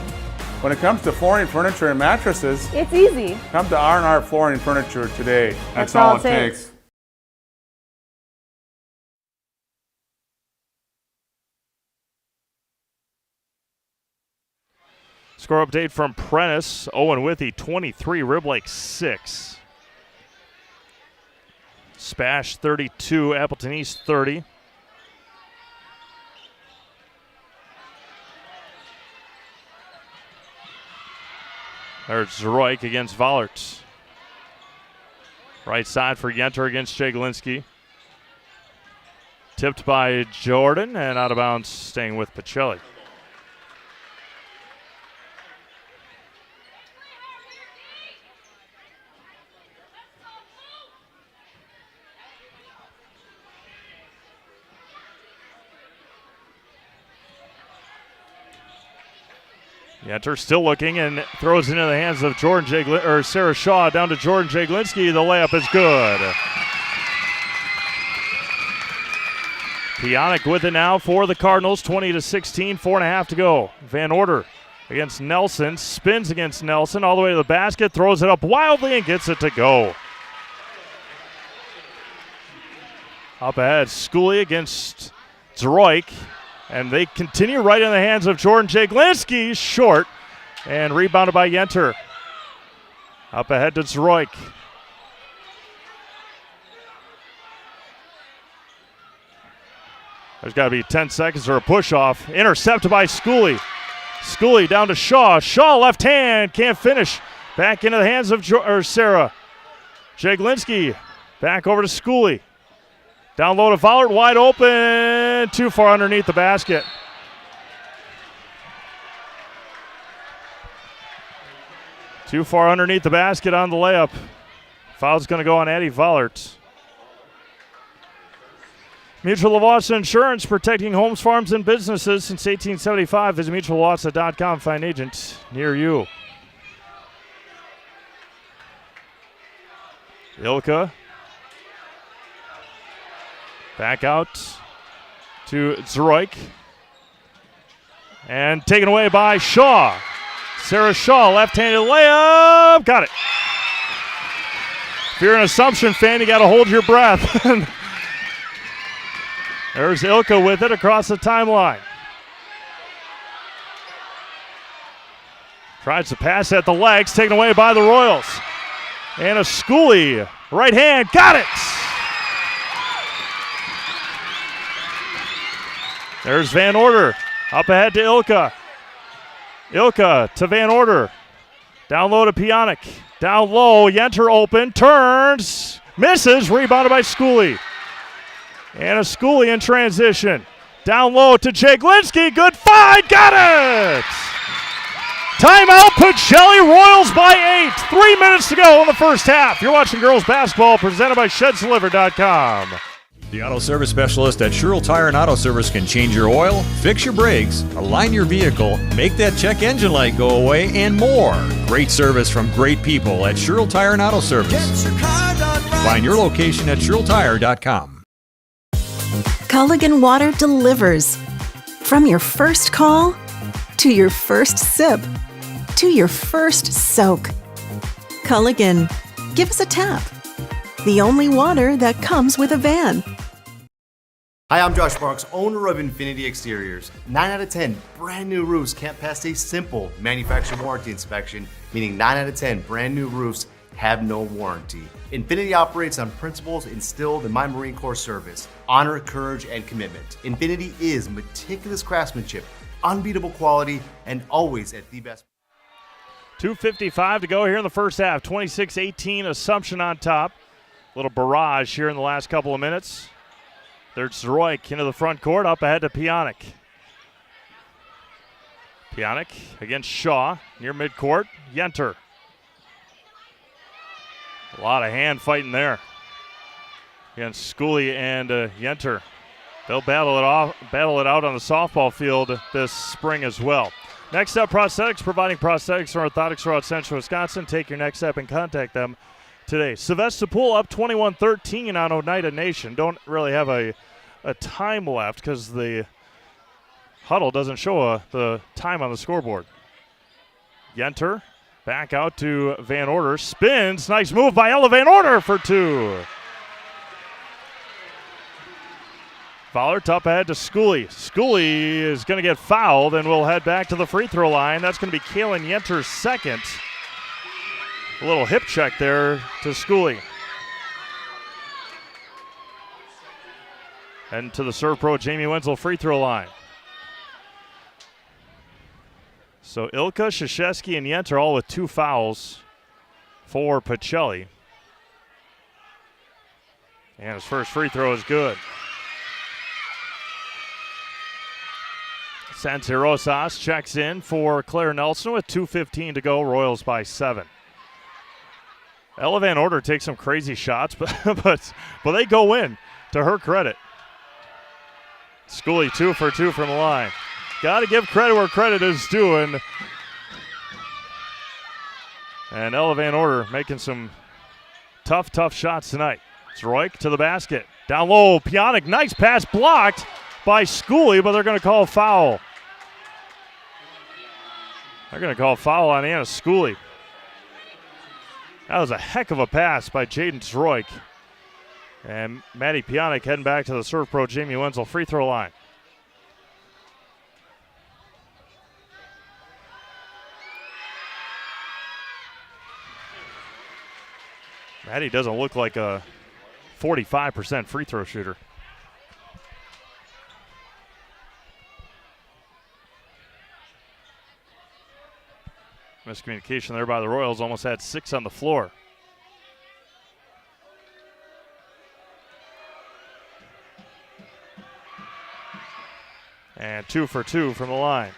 When it comes to flooring, furniture, and mattresses, it's easy. Come to R&R Flooring and Furniture today. That's all it takes. Score update from Prentice. Owen Withy, 23. Rib Lake, 6. Spash, 32. Appleton East, 30. There's Zroik against Vollert. Right side for Yenter against Jaglinski. Tipped by Jordan and out of bounds, staying with Pacelli. Yenter still looking and throws it into the hands of Sarah Shaw down to Jordan Jaglinski. The layup is good. Pionic with it now for the Cardinals. 20-16, 4.5 to go. Van Order against Nelson, spins against Nelson all the way to the basket, throws it up wildly and gets it to go. Up ahead, Schooley against Zroik. And they continue right in the hands of Jordan Jaglinski, short, and rebounded by Yenter. Up ahead to Zroik. There's got to be 10 seconds or a push-off. Intercepted by Schooley. Schooley down to Shaw. Shaw left hand, can't finish. Back into the hands of Sarah. Jaglinski back over to Schooley. Down low to Vollert, wide open, too far underneath the basket. Too far underneath the basket on the layup. Foul's going to go on Addie Vollert. Mutual of Wausau Insurance, protecting homes, farms, and businesses since 1875. Visit mutualwausau.com. Find an agent near you. Ilka. Back out to Zroik. And taken away by Shaw. Sarah Shaw, left-handed layup. Got it. If you're an Assumption fan, you got to hold your breath. There's Ilka with it across the timeline. Tries to pass at the legs, taken away by the Royals. And a Schooley, right hand, got it. There's Van Order, up ahead to Ilka. Ilka to Van Order. Down low to Pionic. Down low, Yenter open, turns, misses, rebounded by Schooley. And a Schooley in transition. Down low to Jaglinski, good find, got it! Timeout, Pacelli, Royals by 8. 3 minutes to go in the first half. You're watching girls basketball presented by ShedsDelivered.com. The auto service specialist at Sherrill Tire and Auto Service can change your oil, fix your brakes, align your vehicle, make that check engine light go away, and more. Great service from great people at Sherrill Tire and Auto Service. Find your location at SherrillTire.com. Culligan Water delivers. From your first call, to your first sip, to your first soak. Culligan, give us a tap. The only water that comes with a van. Hi, I'm Josh Marks, owner of Infinity Exteriors. 9 out of 10 brand new roofs can't pass a simple manufacturer warranty inspection, meaning 9 out of 10 brand new roofs have no warranty. Infinity operates on principles instilled in my Marine Corps service: honor, courage, and commitment. Infinity is meticulous craftsmanship, unbeatable quality, and always at the best. 2:55 to go here in the first half. 26-18, Assumption on top. Little barrage here in the last couple of minutes. There's Zroik into the front court, up ahead to Pionic. Pionic against Shaw, near midcourt. Yenter. A lot of hand fighting there against Schooley and Yenter. They'll battle it out on the softball field this spring as well. Next up, Prosthetics, providing prosthetics and orthotics throughout central Wisconsin. Take your next step and contact them today. Sevastopol up 21-13 on Oneida Nation. Don't really have a time left because the huddle doesn't show the time on the scoreboard. Yenter back out to Van Order. Spins. Nice move by Ella Van Order for two. Vollert up ahead to Schooley. Schooley is going to get fouled and will head back to the free throw line. That's going to be Kaylin Yenter's second. A little hip check there to Schooley. And to the serve pro Jamie Wenzel free throw line. So Ilka, Krzyzewski, and Yenter all with 2 fouls for Pacelli. And his first free throw is good. Santi Rosas checks in for Claire Nelson with 2:15 to go. Royals by 7. Ella Van Order takes some crazy shots, but they go in, to her credit. Schooley 2 for 2 from the line. Got to give credit where credit is due. And Ella Van Order making some tough shots tonight. Zroik to the basket. Down low, Pionic, nice pass blocked by Schooley, but they're going to call a foul. They're going to call a foul on Anna Schooley. That was a heck of a pass by Jaden Zroik. And Maddie Pionic heading back to the Serve Pro Jamie Wenzel free throw line. Maddie doesn't look like a 45% free throw shooter. Miscommunication there by the Royals. Almost had 6 on the floor. And 2 for 2 from the line.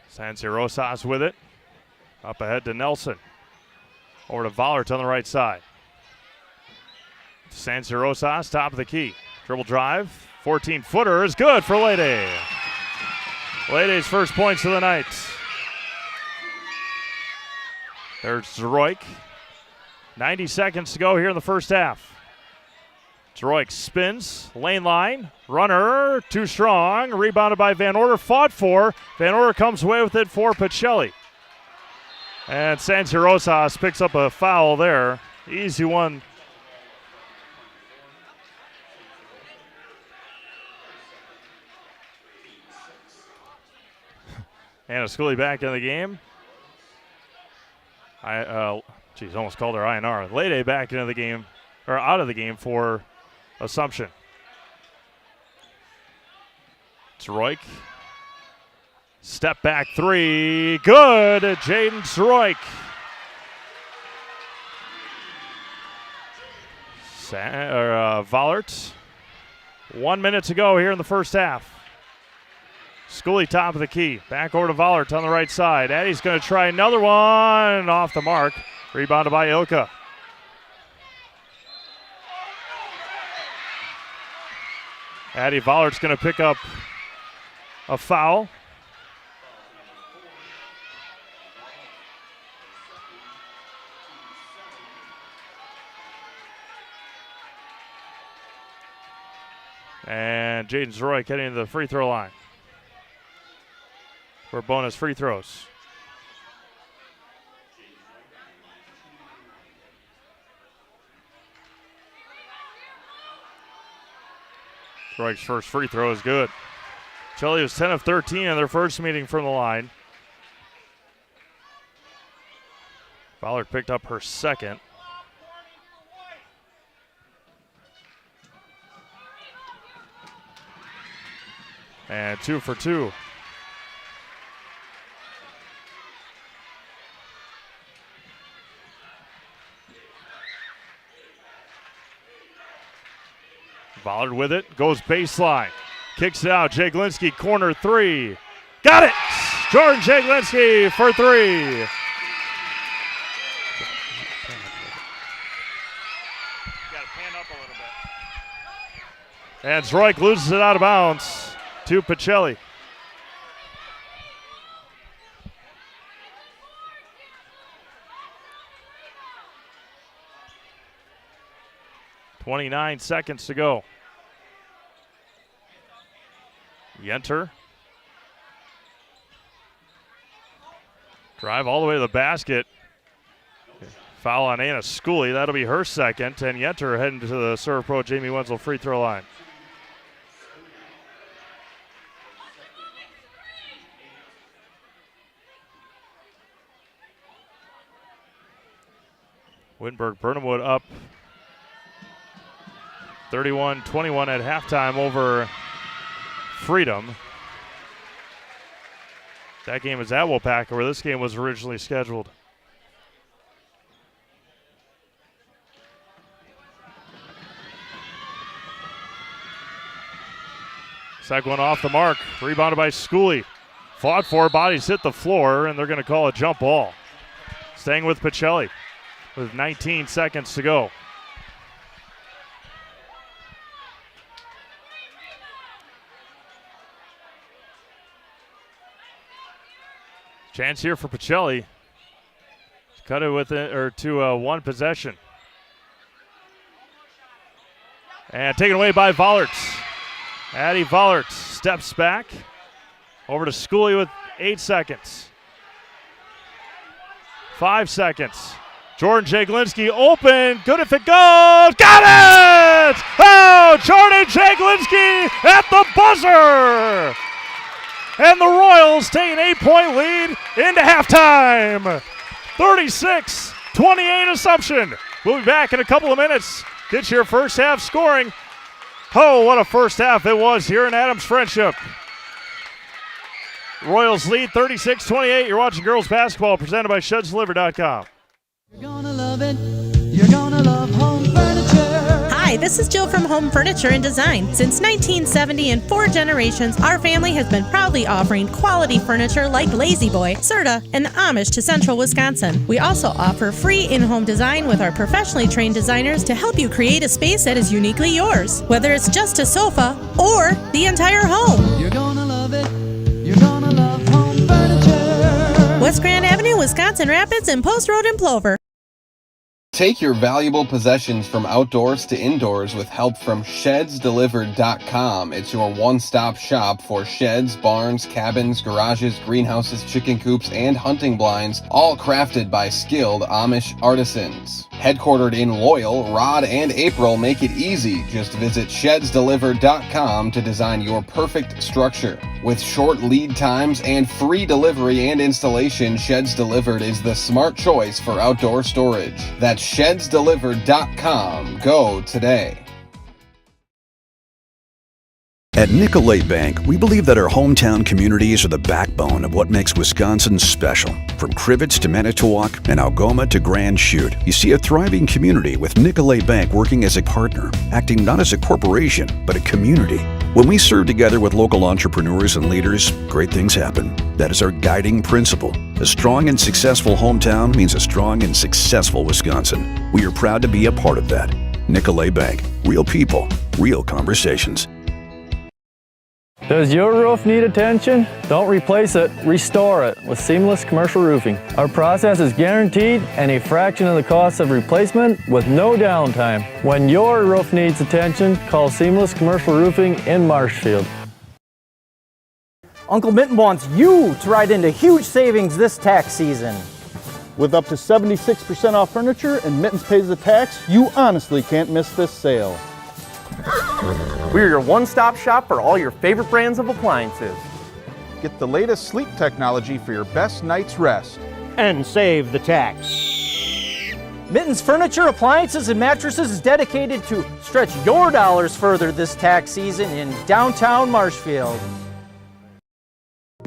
Santi Rosas with it. Up ahead to Nelson. Over to Vollert on the right side. Santi Rosas, top of the key. Dribble drive. 14-footer is good for Lede. Lede's first points of the night. There's Zroik. 90 seconds to go here in the first half. Zroik spins, lane line, runner, too strong, rebounded by Van Order, fought for. Van Order comes away with it for Pacelli. And Santi Rosas picks up a foul there. Easy one. Anna Schooley back in the game. Almost called her INR. Lede back into the game, or out of the game for Assumption. Zroik. Step back 3. Good. Jaden Zroik. Vollert. 1 minute to go here in the first half. Schooley top of the key. Back over to Vollert on the right side. Addie's going to try another one. Off the mark. Rebounded by Ilka. Addie Vollert's going to pick up a foul. And Jaden Zroik heading to the free throw line for bonus free throws. Zroik's first free throw is good. Chile was 10 of 13 in their first meeting from the line. Vollert picked up her second. And 2 for 2. Vollert with it, goes baseline, kicks it out. Jaglinski, corner 3. Got it! Jordan Jaglinski for 3. And Zroik loses it out of bounds to Pacelli. .29 seconds to go. Yenter. Drive all the way to the basket. Foul on Anna Schooley. That'll be her second. And Yenter heading to the Serve Pro Jamie Wenzel free throw line. Wittenberg Burnhamwood up 31-21 at halftime over Freedom. That game is at Waupaca, where this game was originally scheduled. Second one off the mark. Rebounded by Schooley. Fought for, bodies hit the floor, and they're going to call a jump ball. Staying with Pacelli with 19 seconds to go. Chance here for Pacelli. Cut it with it, or to one possession. And taken away by Vollerts. Addie Vollerts steps back. Over to Schooley with 8 seconds. 5 seconds. Jordan Jaglinski open. Good if it goes. Got it! Oh, Jordan Jaglinski at the buzzer! And the Royals take an 8-point lead into halftime. 36-28 Assumption. We'll be back in a couple of minutes. Get your first half scoring. Oh, what a first half it was here in Adams Friendship. Royals lead 36-28. You're watching girls basketball presented by ShedsDelivered.com. You're gonna love it. You're gonna love home furniture. Hi, this is Jill from Home Furniture and Design. Since 1970 and 4 generations, our family has been proudly offering quality furniture like Lazy Boy, Serta, and Amish to Central Wisconsin. We also offer free in-home design with our professionally trained designers to help you create a space that is uniquely yours, whether it's just a sofa or the entire home. You're gonna love it. You're gonna love home furniture. West Grand Avenue, Wisconsin Rapids, and Post Road in Plover. Take your valuable possessions from outdoors to indoors with help from ShedsDelivered.com. It's your one-stop shop for sheds, barns, cabins, garages, greenhouses, chicken coops, and hunting blinds, all crafted by skilled Amish artisans. Headquartered in Loyal, Rod and April make it easy. Just visit ShedsDelivered.com to design your perfect structure. With short lead times and free delivery and installation, Sheds Delivered is the smart choice for outdoor storage. That's ShedsDelivered.com. Go today. At Nicolay Bank, we believe that our hometown communities are the backbone of what makes Wisconsin special. From Crivets to Manitowoc and Algoma to Grand Chute, you see a thriving community with Nicolay Bank working as a partner, acting not as a corporation, but a community. When we serve together with local entrepreneurs and leaders, great things happen. That is our guiding principle. A strong and successful hometown means a strong and successful Wisconsin. We are proud to be a part of that. Nicolay Bank. Real people, real conversations. Does your roof need attention? Don't replace it, restore it with Seamless Commercial Roofing. Our process is guaranteed and a fraction of the cost of replacement with no downtime. When your roof needs attention, call Seamless Commercial Roofing in Marshfield. Uncle Minton wants you to ride into huge savings this tax season. With up to 76% off furniture and Mittens pays the tax, you honestly can't miss this sale. We're your one-stop shop for all your favorite brands of appliances. Get the latest sleep technology for your best night's rest. And save the tax. Mittens Furniture, Appliances, and Mattresses is dedicated to stretch your dollars further this tax season in downtown Marshfield.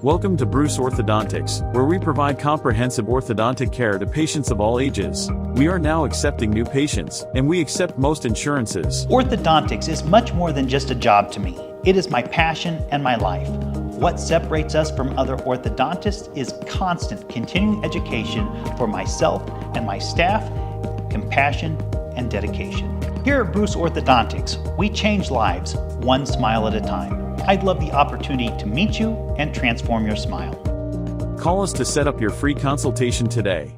Welcome to Bruce Orthodontics, where we provide comprehensive orthodontic care to patients of all ages. We are now accepting new patients, and we accept most insurances. Orthodontics is much more than just a job to me. It is my passion and my life. What separates us from other orthodontists is constant continuing education for myself and my staff, compassion, and dedication. Here at Bruce Orthodontics, we change lives one smile at a time. I'd love the opportunity to meet you and transform your smile. Call us to set up your free consultation today.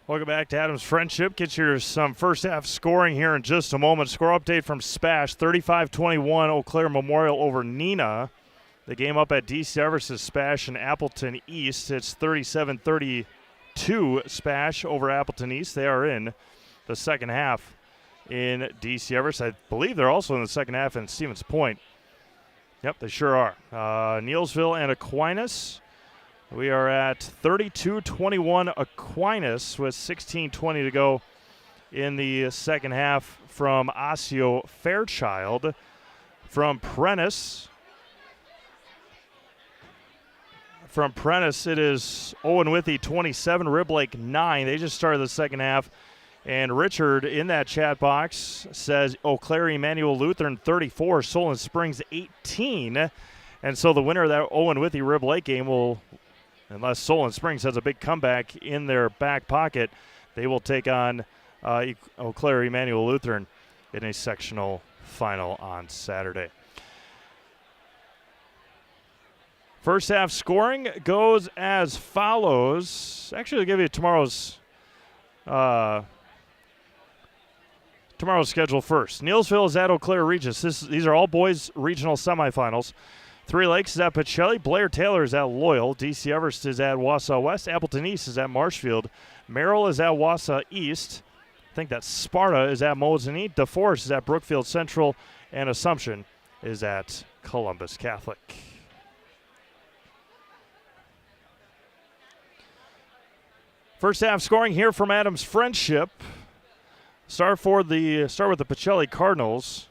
Welcome back to Adams Friendship. Get your some first half scoring here in just a moment. Score update from Spash, 35-21 Eau Claire Memorial over Neenah. The game up at DC versus Spash and Appleton East. It's 37-32 Spash over Appleton East. They are in the second half in DC Everest. I believe they're also in the second half in Stevens Point. Yep, they sure are. Neelsville and Aquinas. We are at 32-21 Aquinas with 16:20 to go in the second half from Osseo Fairchild. From Prentice, from Prentice, it is Owen Withy 27, Rib Lake 9. They just started the second half. And Richard in that chat box says Eau Claire Emmanuel Lutheran 34, Solon Springs 18. And so the winner of that Owen Withy Rib Lake game will, unless Solon Springs has a big comeback in their back pocket, they will take on Eau Claire Emmanuel Lutheran in a sectional final on Saturday. First half scoring goes as follows. Actually, I'll give you tomorrow's schedule first. Neelsville is at Eau Claire Regis. These are all boys regional semifinals. Three Lakes is at Pacelli. Blair Taylor is at Loyal. DC Everest is at Wausau West. Appleton East is at Marshfield. Merrill is at Wausau East. I think that Sparta is at Mosinee. DeForest is at Brookfield Central. And Assumption is at Columbus Catholic. First half scoring here from Adams Friendship. Start with the Pacelli Cardinals.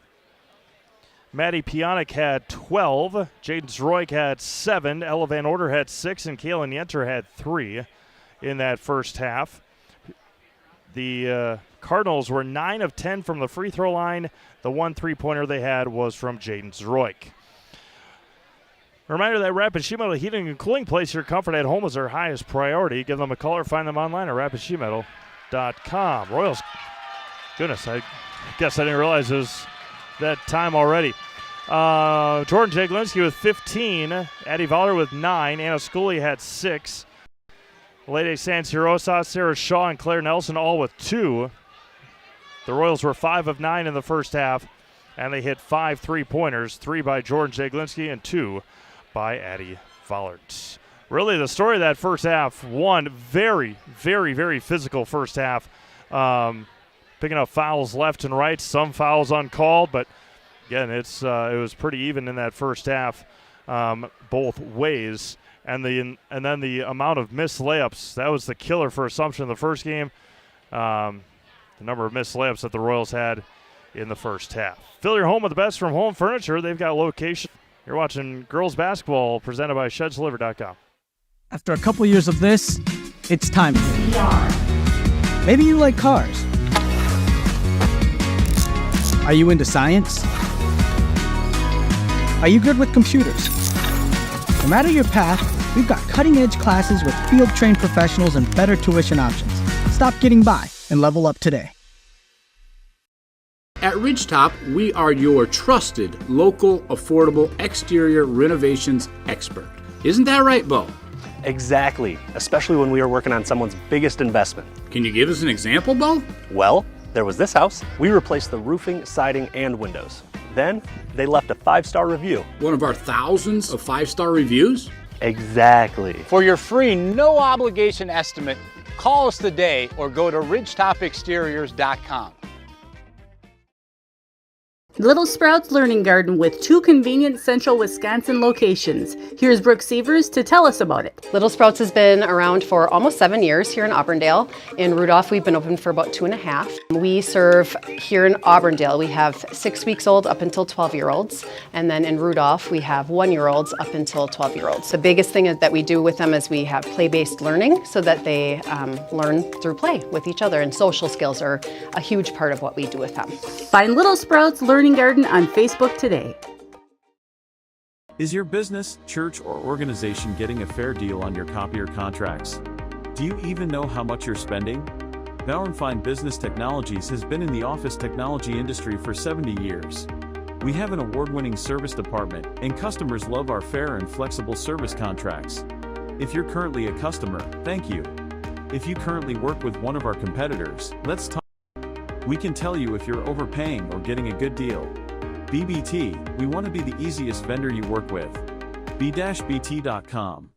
Maddie Pionic had 12. Jaden Zroik had 7. Ella Van Order had 6. And Kaylin Yenter had 3 in that first half. The Cardinals were 9 of 10 from the free throw line. The one three-pointer they had was from Jaden Zroik. Reminder that Rapid Sheet Metal Heating and Cooling place your comfort at home is their highest priority. Give them a call or find them online at rapidsheetmetal.com. Royals, goodness, I guess I didn't realize it was that time already. Jordan Jaglinski with 15. Addie Voller with 9. Anna Scully had 6. Lady San Cirosa, Sarah Shaw, and Claire Nelson all with 2. The Royals were 5 of 9 in the first half, and they hit 5 three-pointers, 3 by Jordan Jaglinski and 2 by Addie Vollert. Really, the story of that first half, one very, very, very physical first half. Picking up fouls left and right, some fouls uncalled, but again, it was pretty even in that first half, both ways. And then the amount of missed layups, that was the killer for Assumption in the first game. The number of missed layups that the Royals had in the first half. Fill your home with the best from Home Furniture. They've got location. You're watching girls basketball presented by ShedsDeliver.com. After a couple years of this, it's time for VR. Maybe you like cars. Are you into science? Are you good with computers? No matter your path, we've got cutting-edge classes with field-trained professionals and better tuition options. Stop getting by and level up today. At Ridgetop, we are your trusted, local, affordable exterior renovations expert. Isn't that right, Bo? Exactly, especially when we are working on someone's biggest investment. Can you give us an example, Bo? Well, there was this house. We replaced the roofing, siding, and windows. Then, they left a 5-star review. One of our thousands of 5-star reviews? Exactly. For your free, no-obligation estimate, call us today or go to ridgetopexteriors.com. Little Sprouts Learning Garden with 2 convenient central Wisconsin locations. Here's Brooke Sievers to tell us about it. Little Sprouts has been around for almost 7 years here in Auburndale. In Rudolph, we've been open for about 2.5. We serve here in Auburndale, we have 6 weeks old up until 12-year-olds. And then in Rudolph, we have 1-year-olds up until 12-year-olds. The biggest thing that we do with them is we have play-based learning so that they learn through play with each other. And social skills are a huge part of what we do with them. Find Little Sprouts Learning Garden on Facebook today. Is your business, church, or organization getting a fair deal on your copier contracts? Do you even know how much you're spending? Bauer & Fine Business Technologies has been in the office technology industry for 70 years. We have an award-winning service department, and customers love our fair and flexible service contracts. If you're currently a customer, thank you. If you currently work with one of our competitors, let's talk. We can tell you if you're overpaying or getting a good deal. BBT, we want to be the easiest vendor you work with. b-bt.com.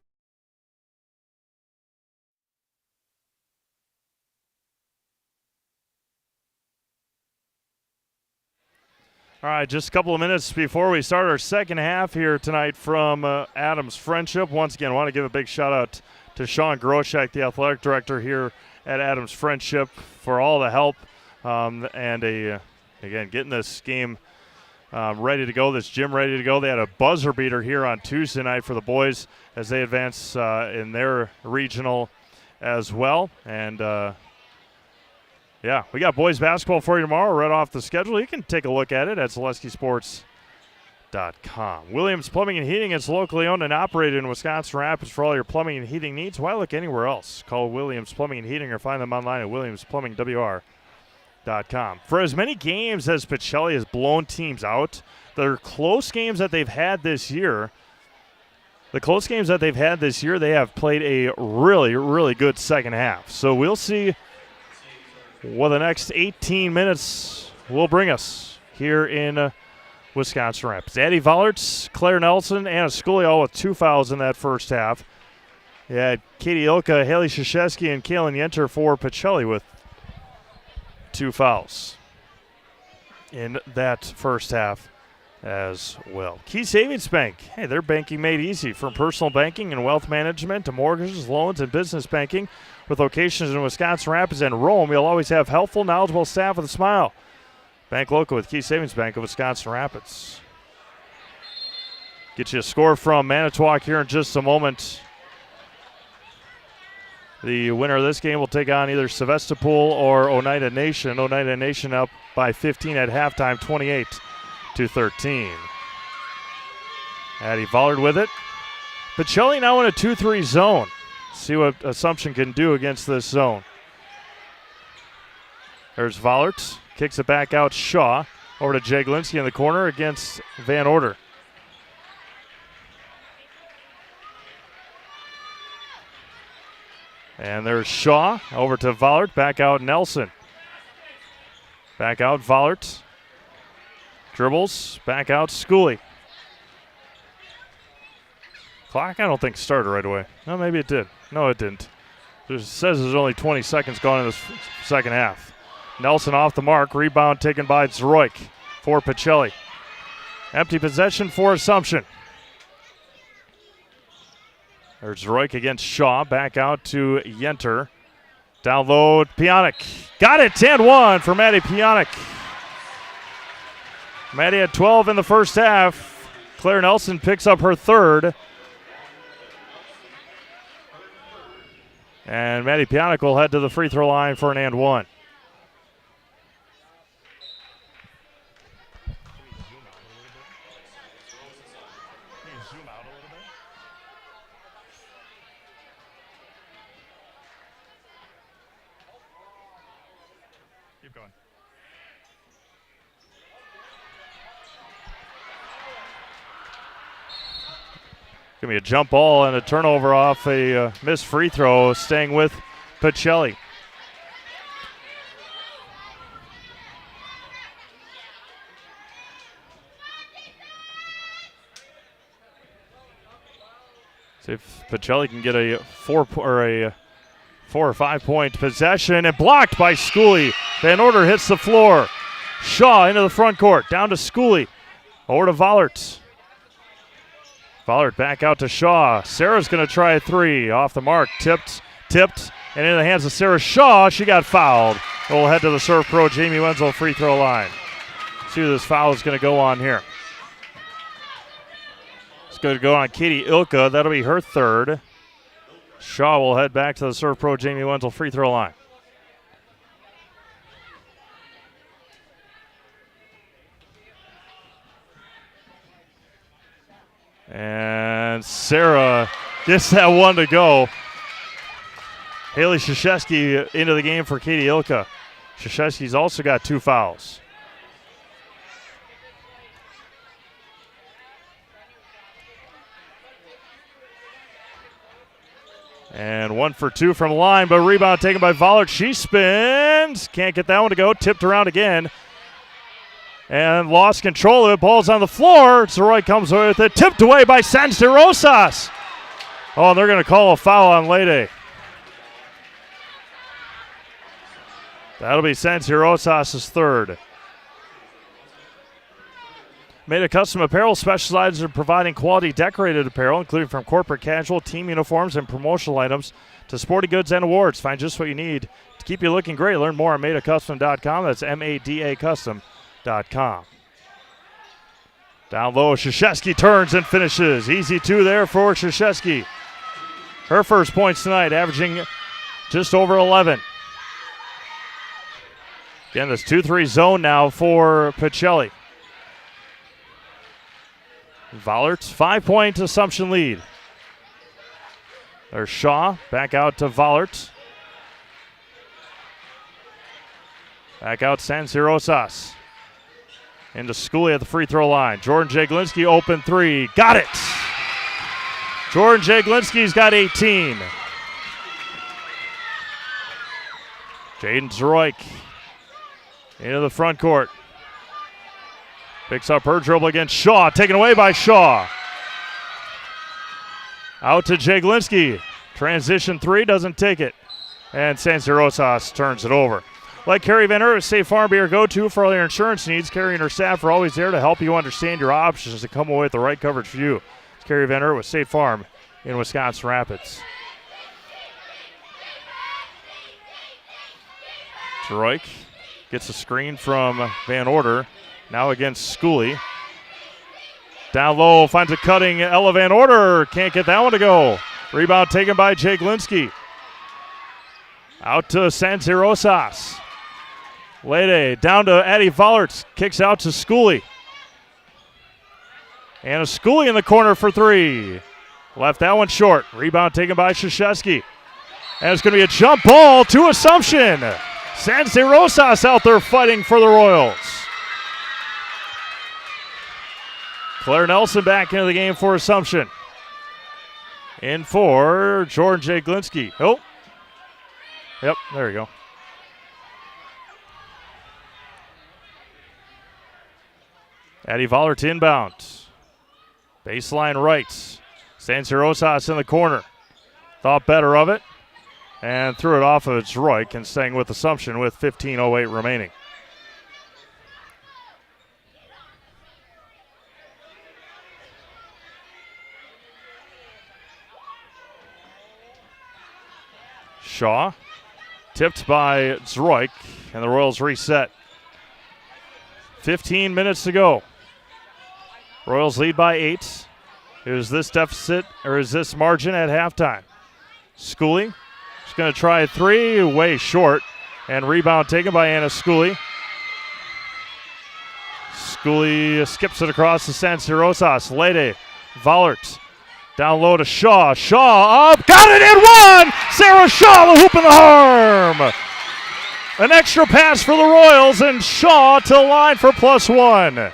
All right, just a couple of minutes before we start our second half here tonight from Adams Friendship. Once again, I want to give a big shout out to Sean Groshek, the athletic director here at Adams Friendship, for all the help again, getting this game ready to go. This gym ready to go. They had a buzzer beater here on Tuesday night for the boys as they advance in their regional as well. And, yeah, we got boys basketball for you tomorrow right off the schedule. You can take a look at it at ZaleskiSports.com. Williams Plumbing and Heating is locally owned and operated in Wisconsin Rapids for all your plumbing and heating needs. Why look anywhere else? Call Williams Plumbing and Heating or find them online at WilliamsPlumbingWR.com. For as many games as Pacelli has blown teams out, their close games that they've had this year, they have played a really, really good second half. So we'll see what the next 18 minutes will bring us here in Wisconsin Rapids. Addie Vollerts, Claire Nelson, Anna Scully all with 2 fouls in that first half. You had Katie Ilka, Haley Krzyzewski, and Kaylin Yenter for Pacelli with 2 fouls in that first half as well. Key Savings Bank. Hey, their banking made easy. From personal banking and wealth management to mortgages, loans, and business banking. With locations in Wisconsin Rapids and Rome, you'll always have helpful, knowledgeable staff with a smile. Bank local with Key Savings Bank of Wisconsin Rapids. Get you a score from Manitowoc here in just a moment. The winner of this game will take on either Sevastopol or Oneida Nation. Oneida Nation up by 15 at halftime, 28-13. Addie Vollard with it. Pacelli now in a 2-3 zone. See what Assumption can do against this zone. There's Vollert. Kicks it back out. Shaw over to Jaglinski in the corner against Van Order. And there's Shaw over to Vollert. Back out Nelson. Back out Vollert. Dribbles. Back out Schooley. Clock, I don't think started right away. No, maybe it did. No, it didn't. It says there's only 20 seconds gone in this second half. Nelson off the mark. Rebound taken by Zroik for Pacelli. Empty possession for Assumption. There's Zroik against Shaw. Back out to Yenter. Down low, Pionic. Got it, 10-1 for Maddie Pionic. Maddie had 12 in the first half. Claire Nelson picks up her third. And Maddie Pionic will head to the free throw line for an and one. Keep going. Going to be a jump ball and a turnover off a missed free throw, staying with Pacelli. See if Pacelli can get a 4 or 5 point possession, and blocked by Schooley. Van Order hits the floor. Shaw into the front court, down to Schooley. Over to Vollert. Vollert back out to Shaw. Sarah's going to try a three. Off the mark. Tipped, and in the hands of Sarah Shaw. She got fouled. We'll head to the Surf Pro Jamie Wenzel free throw line. See who this foul is going to go on here. It's going to go on Katie Ilka. That'll be her third. Shaw will head back to the Surf Pro Jamie Wenzel free throw line. And Sarah gets that one to go. Haley Krzyzewski into the game for Katie Ilka. Krzyzewski's also got 2 fouls. And 1 for 2 from the line, but rebound taken by Vollert. She spins. Can't get that one to go. Tipped around again. And lost control of it. Ball's on the floor. Zeroy comes away with it. Tipped away by San de Rosas. Oh, they're going to call a foul on Lede. That'll be San de Rosas' third. Made a Custom Apparel specializes in providing quality decorated apparel, including from corporate casual, team uniforms, and promotional items to sporting goods and awards. Find just what you need to keep you looking great. Learn more at madeacustom.com. That's MADA Custom.com. Down low, Krzyzewski turns and finishes. Easy two there for Krzyzewski. Her first points tonight, averaging just over 11. Again, this 2-3 zone now for Pacelli. Vollert, 5-point Assumption lead. There's Shaw, back out to Vollert. Back out San Rosas. Into Schooley at the free throw line. Jordan Jaglinski, open three. Got it! Jordan Jaglinski's got 18. Jaden Zroik into the front court. Picks up her dribble against Shaw. Taken away by Shaw. Out to Jaglinski. Transition three, doesn't take it. And San Rosas turns it over. Let Carrie Van Urt, State Farm, be your go-to for all your insurance needs. Carrie and her staff are always there to help you understand your options and come away with the right coverage for you. It's Carrie Van Urt with State Farm in Wisconsin Rapids. Droik gets a screen from Van Order. Now against Schooley. Down low, finds a cutting Ella Van Order. Can't get that one to go. Rebound taken by Jaglinski. Out to San Rosas. Lede down to Addie Vollert. Kicks out to Schooley. And a Schooley in the corner for three. Left that one short. Rebound taken by Krzyzewski. And it's going to be a jump ball to Assumption. San Rosas out there fighting for the Royals. Claire Nelson back into the game for Assumption. In for Jordan Jaglinski. Oh. Yep, there you go. Addie Vollert inbound. Baseline right. San Rosas in the corner. Thought better of it. And threw it off of Zroik and staying with Assumption with 15:08 remaining. Shaw. Tipped by Zroik, and the Royals reset. 15 minutes to go. Royals lead by 8. Is this deficit, or is this margin at halftime? Schooley is going to try a three, way short, and rebound taken by Anna Schooley. Schooley skips it across to San Rosas. Lede, Vollert. Down low to Shaw. Shaw up. Got it in one! Sarah Shaw, the hoop in the arm. An extra pass for the Royals, and Shaw to the line for +1.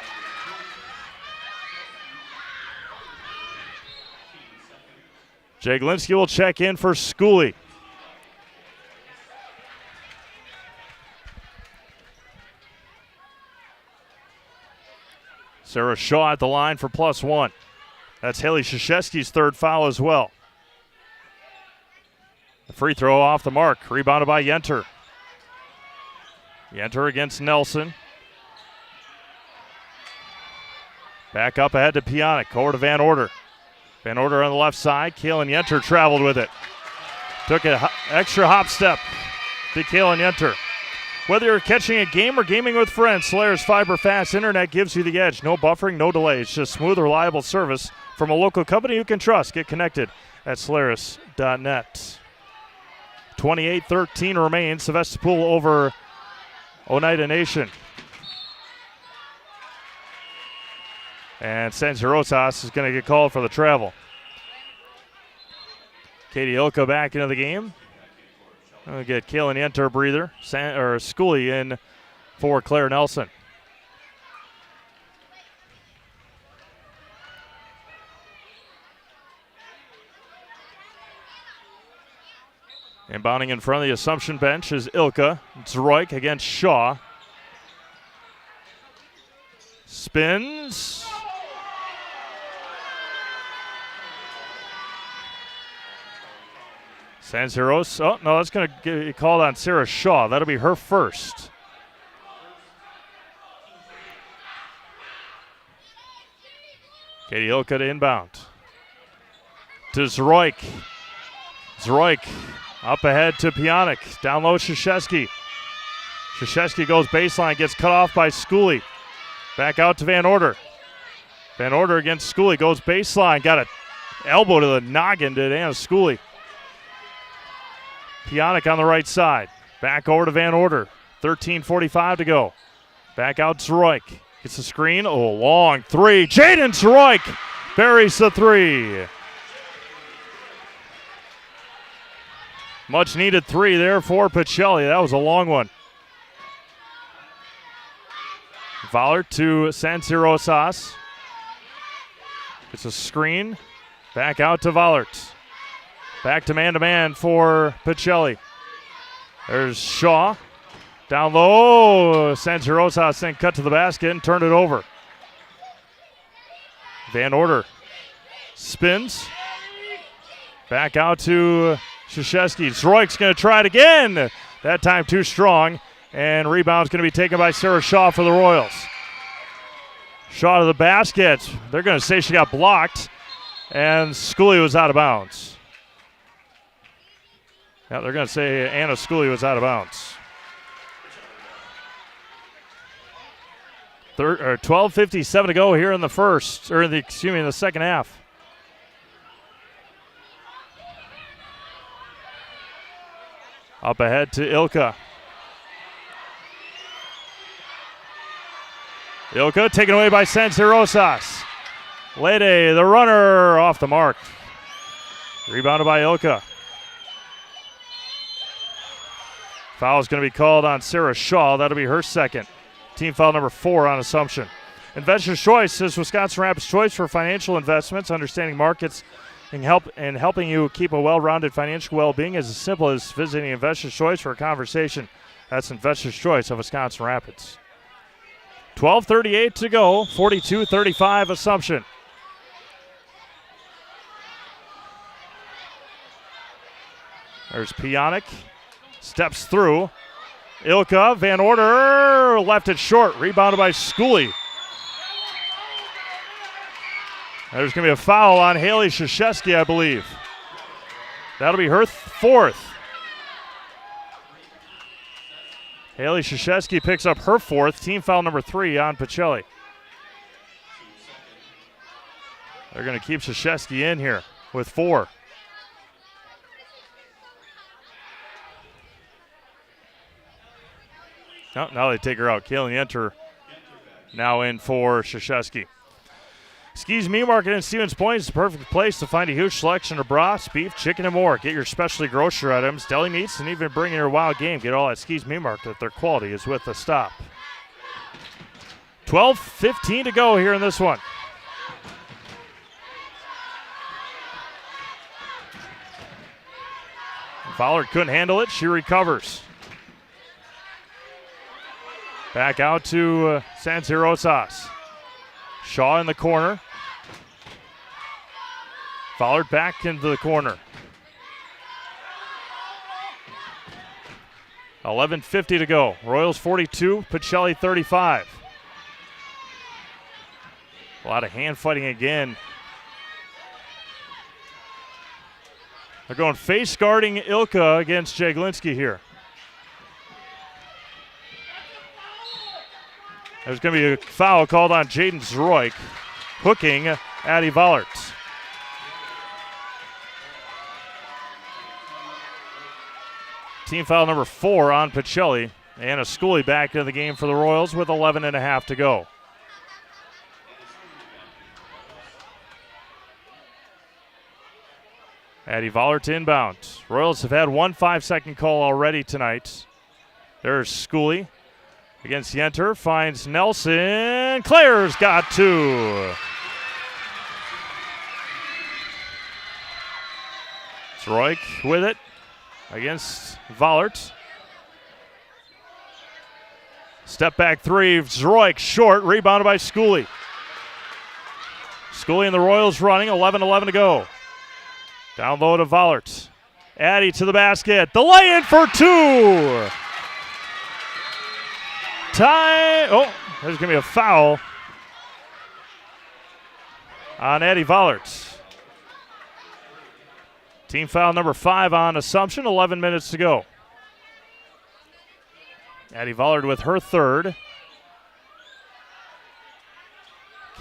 Jaglinski will check in for Schooley. Sarah Shaw at the line for +1. That's Haley Krzyzewski's third foul as well. The free throw off the mark, rebounded by Yenter. Yenter against Nelson. Back up ahead to Pionic, over to Van Order. Van Order on the left side, Kaylin Yenter traveled with it. Took an extra hop step to Kaylin Yenter. Whether you're catching a game or gaming with friends, Solaris Fiber Fast Internet gives you the edge. No buffering, no delays, just smooth, reliable service from a local company you can trust. Get connected at Solaris.net. 28-13 remains. Sevastopol over Oneida Nation. And San Rosas is going to get called for the travel. Katie Ilka back into the game. We'll get Kaylin Yenter a breather. Schooley in for Claire Nelson. Inbounding in front of the Assumption bench is Ilka. Zroik against Shaw. Spins. San Zeros. Oh, no, that's going to get called on Sarah Shaw. That'll be her first. Katie Ilka to inbound. To Zroik. Zroik up ahead to Pionic. Down low, Krzyzewski. Krzyzewski goes baseline, gets cut off by Schooley. Back out to Van Order. Van Order against Schooley, goes baseline, got an elbow to the noggin to Anna Schooley. Pionic on the right side. Back over to Van Order. 13:45 to go. Back out Zroik. Gets the screen. Oh, long three. Jaden Zroik buries the three. Much needed three there for Pacelli. That was a long one. Vollert to Sansirosas. Gets a screen. Back out to Vollert. Back to man for Pacelli. There's Shaw. Down low. Sansirosas then cut to the basket and turned it over. Van Order spins. Back out to Krzyzewski. Zroik's going to try it again. That time too strong. And rebound's going to be taken by Sarah Shaw for the Royals. Shaw to the basket. They're going to say she got blocked. And Schooley was out of bounds. Yeah, they're going to say Anna Schooley was out of bounds. 12:57 to go here in the first, or in the second half. Up ahead to Ilka. Ilka taken away by Sansirosas. Lede, the runner, off the mark. Rebounded by Ilka. Foul's going to be called on Sarah Shaw. That'll be her second. Team foul number 4 on Assumption. Investor's Choice is Wisconsin Rapids' choice for financial investments. Understanding markets and helping you keep a well-rounded financial well-being is as simple as visiting Investor's Choice for a conversation. That's Investor's Choice of Wisconsin Rapids. 12:38 to go. 42-35 Assumption. There's Pionic. Steps through. Ilka, Van Order, left it short. Rebounded by Schooley. There's going to be a foul on Haley Krzyzewski, I believe. That'll be her fourth. Haley Krzyzewski picks up her fourth. Team foul number 3 on Pacelli. They're going to keep Krzyzewski in here with 4. No, now they take her out. Kaylin Yenter now in for Krzyzewski. Skis Meat Market in Stevens Point is the perfect place to find a huge selection of brats, beef, chicken, and more. Get your specialty grocery items, deli meats, and even bring in your wild game. Get all at Skis Meat Market. Their quality is with the stop. 12:15 to go here in this one. Fowler couldn't handle it. She recovers. Back out to Sansirosas. Shaw in the corner. Fowler back into the corner. 11:50 to go. Royals 42, Pacelli 35. A lot of hand fighting again. They're going face guarding Ilka against Jaglinski here. There's going to be a foul called on Jaden Zroik, hooking Addie Vollert. Team foul number 4 on Pacelli. Anna Schooley back in the game for the Royals with 11:30 to go. Addie Vollert inbound. Royals have had one 5-second call already tonight. There's Schooley. Against Yenter, finds Nelson. Claire's got 2. Zroik with it against Vollert. Step back 3, Zroik short, rebounded by Schooley. Schooley and the Royals running, 11:11 to go. Down low to Vollert. Addie to the basket, the lay-in for 2. Tie. Oh, there's going to be a foul on Addie Vollert. Team foul number 5 on Assumption, 11 minutes to go. Addie Vollert with her third.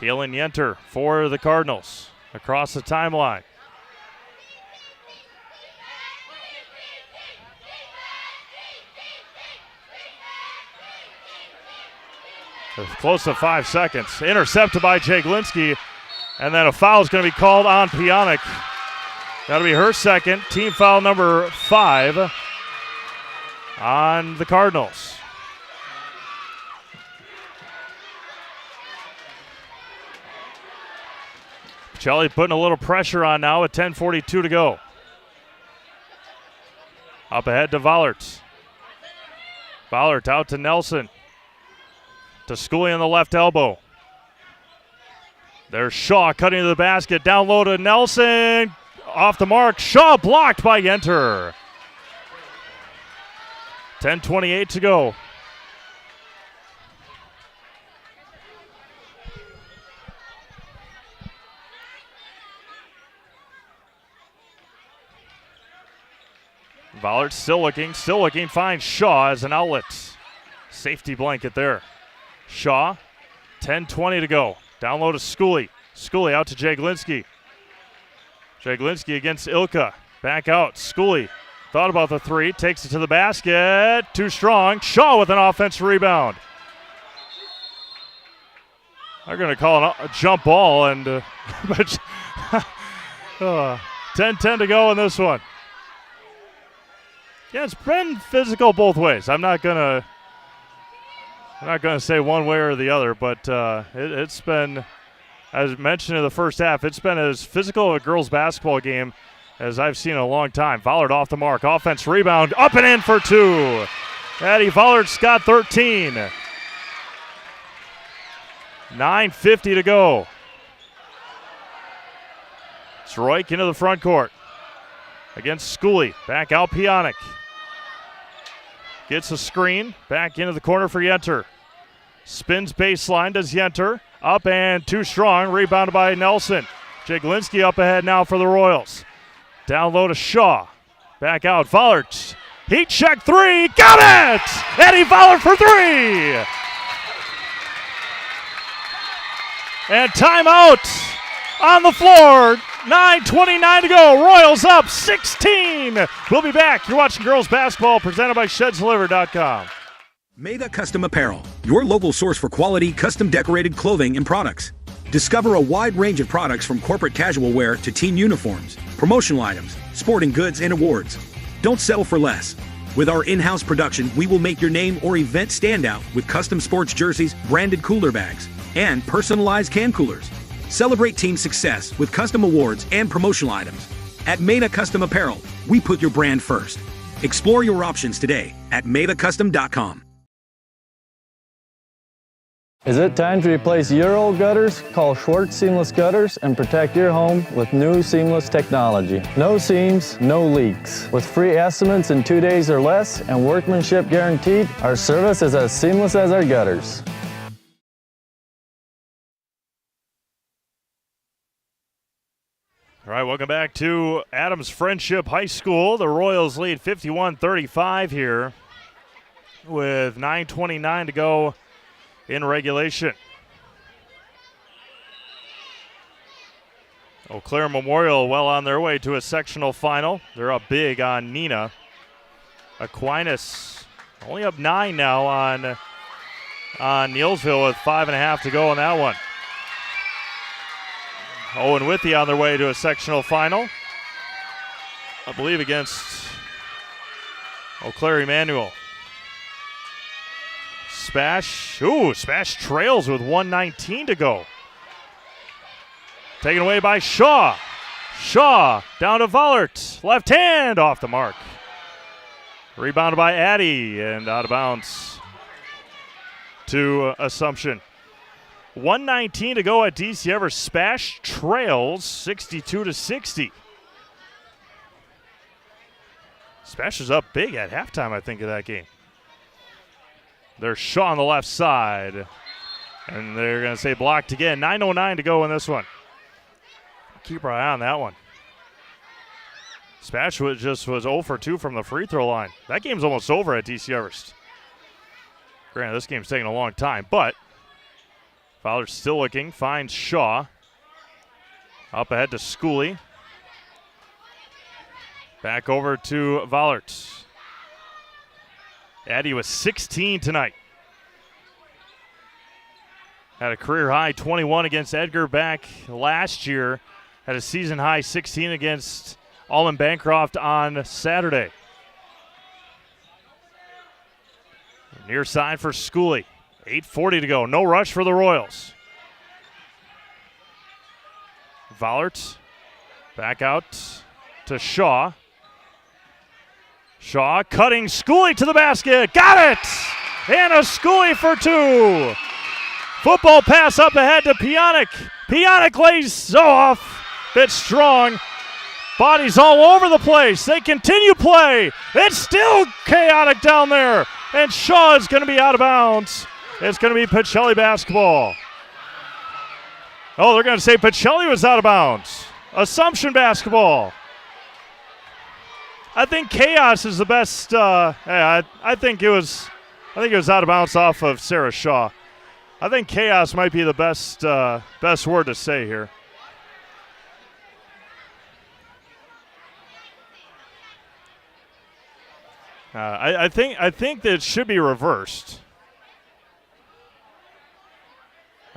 Kalen Yenter for the Cardinals across the timeline. Close to 5 seconds. Intercepted by Jaglinski. And then a foul is going to be called on Pionic. That'll be her second. Team foul number 5 on the Cardinals. Pacelli putting a little pressure on now with 10:42 to go. Up ahead to Vollert. Vollert out to Nelson. To Schooley on the left elbow. There's Shaw cutting to the basket. Down low to Nelson. Off the mark. Shaw blocked by Yenter. 10:28 to go. Vollert still looking, finds Shaw as an outlet. Safety blanket there. Shaw, 10:20 to go. Down low to Schooley. Schooley out to Jaglinski. Jaglinski against Ilka. Back out. Schooley thought about the three, takes it to the basket. Too strong. Shaw with an offensive rebound. They're going to call a jump ball, and 10-10 to go in this one. Yeah, it's been physical both ways. I'm not gonna say one way or the other, but it's been, as mentioned in the first half, it's been as physical of a girls' basketball game as I've seen in a long time. Vollert off the mark, offense rebound, up and in for 2. Addie Vollert's got 13. 9:50 to go. Sroik into the front court against Schooley. Back out Pionic. Gets a screen. Back into the corner for Yenter. Spins baseline, does Yenter. Up and too strong. Rebounded by Nelson. Jaglinski up ahead now for the Royals. Down low to Shaw. Back out. Vollert. Heat check 3. Got it! Eddie Vollert for 3. And timeout on the floor. 9:29 to go. Royals up 16. We'll be back. You're watching girls basketball presented by ShedsDelivered.com. Meda Custom Apparel, your local source for quality, custom decorated clothing and products. Discover a wide range of products from corporate casual wear to team uniforms, promotional items, sporting goods, and awards. Don't settle for less. With our in-house production, we will make your name or event stand out with custom sports jerseys, branded cooler bags, and personalized can coolers. Celebrate team success with custom awards and promotional items. At Meda Custom Apparel, we put your brand first. Explore your options today at MedaCustom.com. Is it time to replace your old gutters? Call Schwartz Seamless Gutters and protect your home with new seamless technology. No seams, no leaks. With free estimates in 2 days or less and workmanship guaranteed, our service is as seamless as our gutters. All right, welcome back to Adams Friendship High School. The Royals lead 51-35 here with 9:29 to go in regulation. Eau Claire Memorial well on their way to a sectional final. They're up big on Nina. Aquinas only up 9 now on Neillsville with 5.5 to go in that one. Owen Withy on their way to a sectional final, I believe against Eau Claire Emmanuel. Spash trails with 1:19 to go. Taken away by Shaw. Shaw down to Vollert. Left hand off the mark. Rebounded by Addy and out of bounds to Assumption. 1:19 to go at DC Everest. Spash trails 62-60. Spash is up big at halftime, I think, of that game. There's Shaw on the left side. And they're going to say blocked again. 9:09 to go in this one. Keep our eye on that one. Spash was 0 for 2 from the free throw line. That game's almost over at DC Everest. Granted, this game's taking a long time, but Fowler's still looking, finds Shaw. Up ahead to Schooley. Back over to Vollert. Addy was 16 tonight. Had a career high 21 against Edgar back last year. Had a season high 16 against Allman Bancroft on Saturday. Near side for Schooley. 8:40 to go. No rush for the Royals. Vollert back out to Shaw. Shaw cutting Schooley to the basket. Got it! And a Schooley for two. Football pass up ahead to Pionic. Pionic lays off. Bit strong. Bodies all over the place. They continue play. It's still chaotic down there. And Shaw is going to be out of bounds. It's going to be Pacelli basketball. Oh, they're going to say Pacelli was out of bounds. Assumption basketball. I think chaos is the best. I think it was out of bounds off of Sarah Shaw. I think chaos might be the best word to say here. I think that it should be reversed.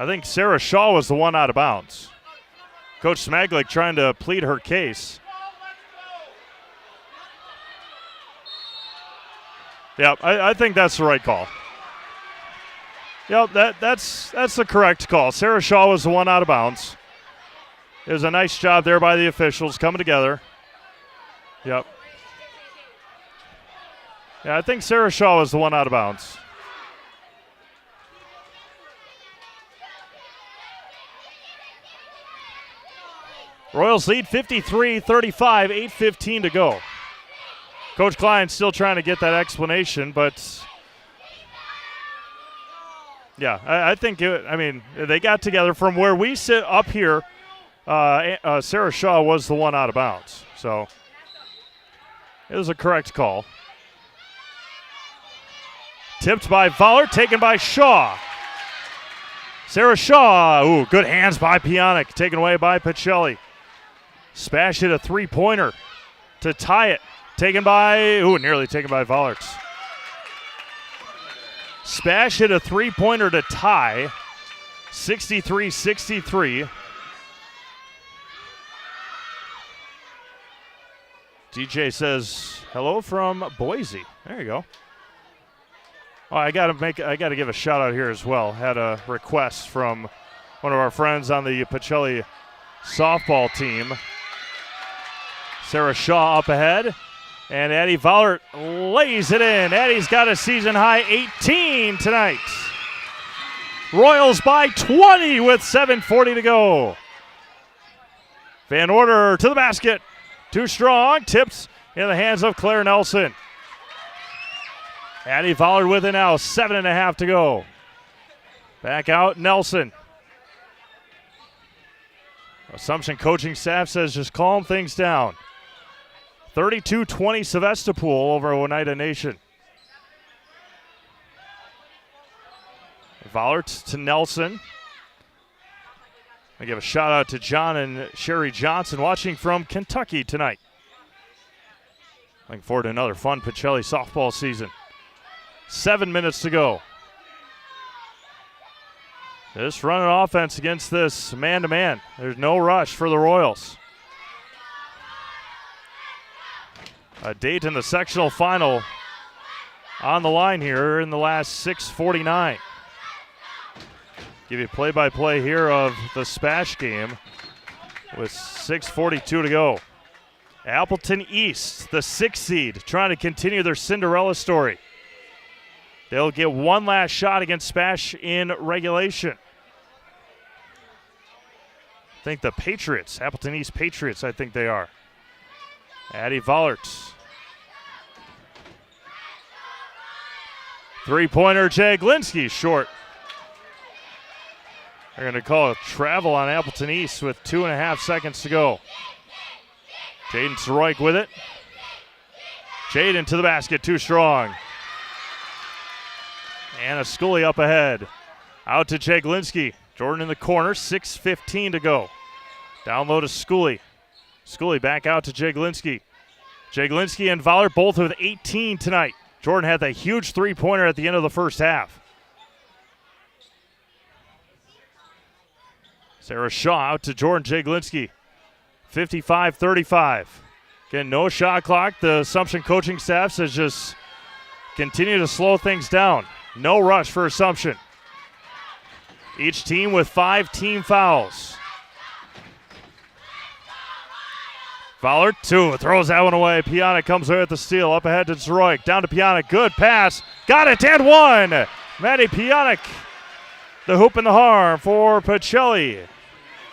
I think Sarah Shaw was the one out of bounds. Coach Smaglik trying to plead her case. Yeah, I think that's the right call. Yep, that's the correct call. Sarah Shaw was the one out of bounds. It was a nice job there by the officials coming together. Yep. Yeah, I think Sarah Shaw was the one out of bounds. Royals lead 53-35, 8:15 to go. Coach Klein still trying to get that explanation, but yeah, I think they got together from where we sit up here. Sarah Shaw was the one out of bounds, so it was a correct call. Tipped by Vollert, taken by Shaw. Sarah Shaw, good hands by Pionic, taken away by Pacelli. Spash hit a three-pointer to tie it. Nearly taken by Vollert. Spash hit a three-pointer to tie. 63-63. DJ says, hello from Boise. There you go. Oh, I got to give a shout out here as well. Had a request from one of our friends on the Pacelli softball team. Sarah Shaw up ahead, and Addie Vollert lays it in. Addie's got a season high 18 tonight. Royals by 20 with 7:40 to go. Van Order to the basket. Too strong. Tips in the hands of Claire Nelson. Addie Vollert with it now. 7.5 to go. Back out Nelson. Assumption coaching staff says just calm things down. 32-20 Sevastopol over Oneida Nation. Vollert to Nelson. I give a shout out to John and Sherry Johnson watching from Kentucky tonight. Looking forward to another fun Pacelli softball season. 7 minutes to go. Just running offense against this man-to-man. There's no rush for the Royals. A date in the sectional final on the line here in the last 6:49. Give you play-by-play here of the Spash game with 6:42 to go. Appleton East, the 6th seed, trying to continue their Cinderella story. They'll get one last shot against Spash in regulation. I think the Patriots, Appleton East Patriots, I think they are. Addie Vollert. Three-pointer, Jaglinski, short. They're going to call a travel on Appleton East with 2.5 seconds to go. Jaden Soroik with it. Jaden to the basket, too strong. Anna Scully up ahead. Out to Jaglinski. Jordan in the corner, 6:15 to go. Down low to Schooley. Schooley back out to Jaglinski. Jaglinski and Vollert both with 18 tonight. Jordan had that huge three-pointer at the end of the first half. Sarah Shaw out to Jordan Jaglinski. 55-35. Again, no shot clock. The Assumption coaching staff says just continue to slow things down. No rush for Assumption. Each team with 5 team fouls. Vollert, 2, throws that one away. Pionic comes away with the steal. Up ahead to Zroik. Down to Pionic. Good pass. Got it, and 1. Maddie Pionic. The hoop and the harm for Pacelli.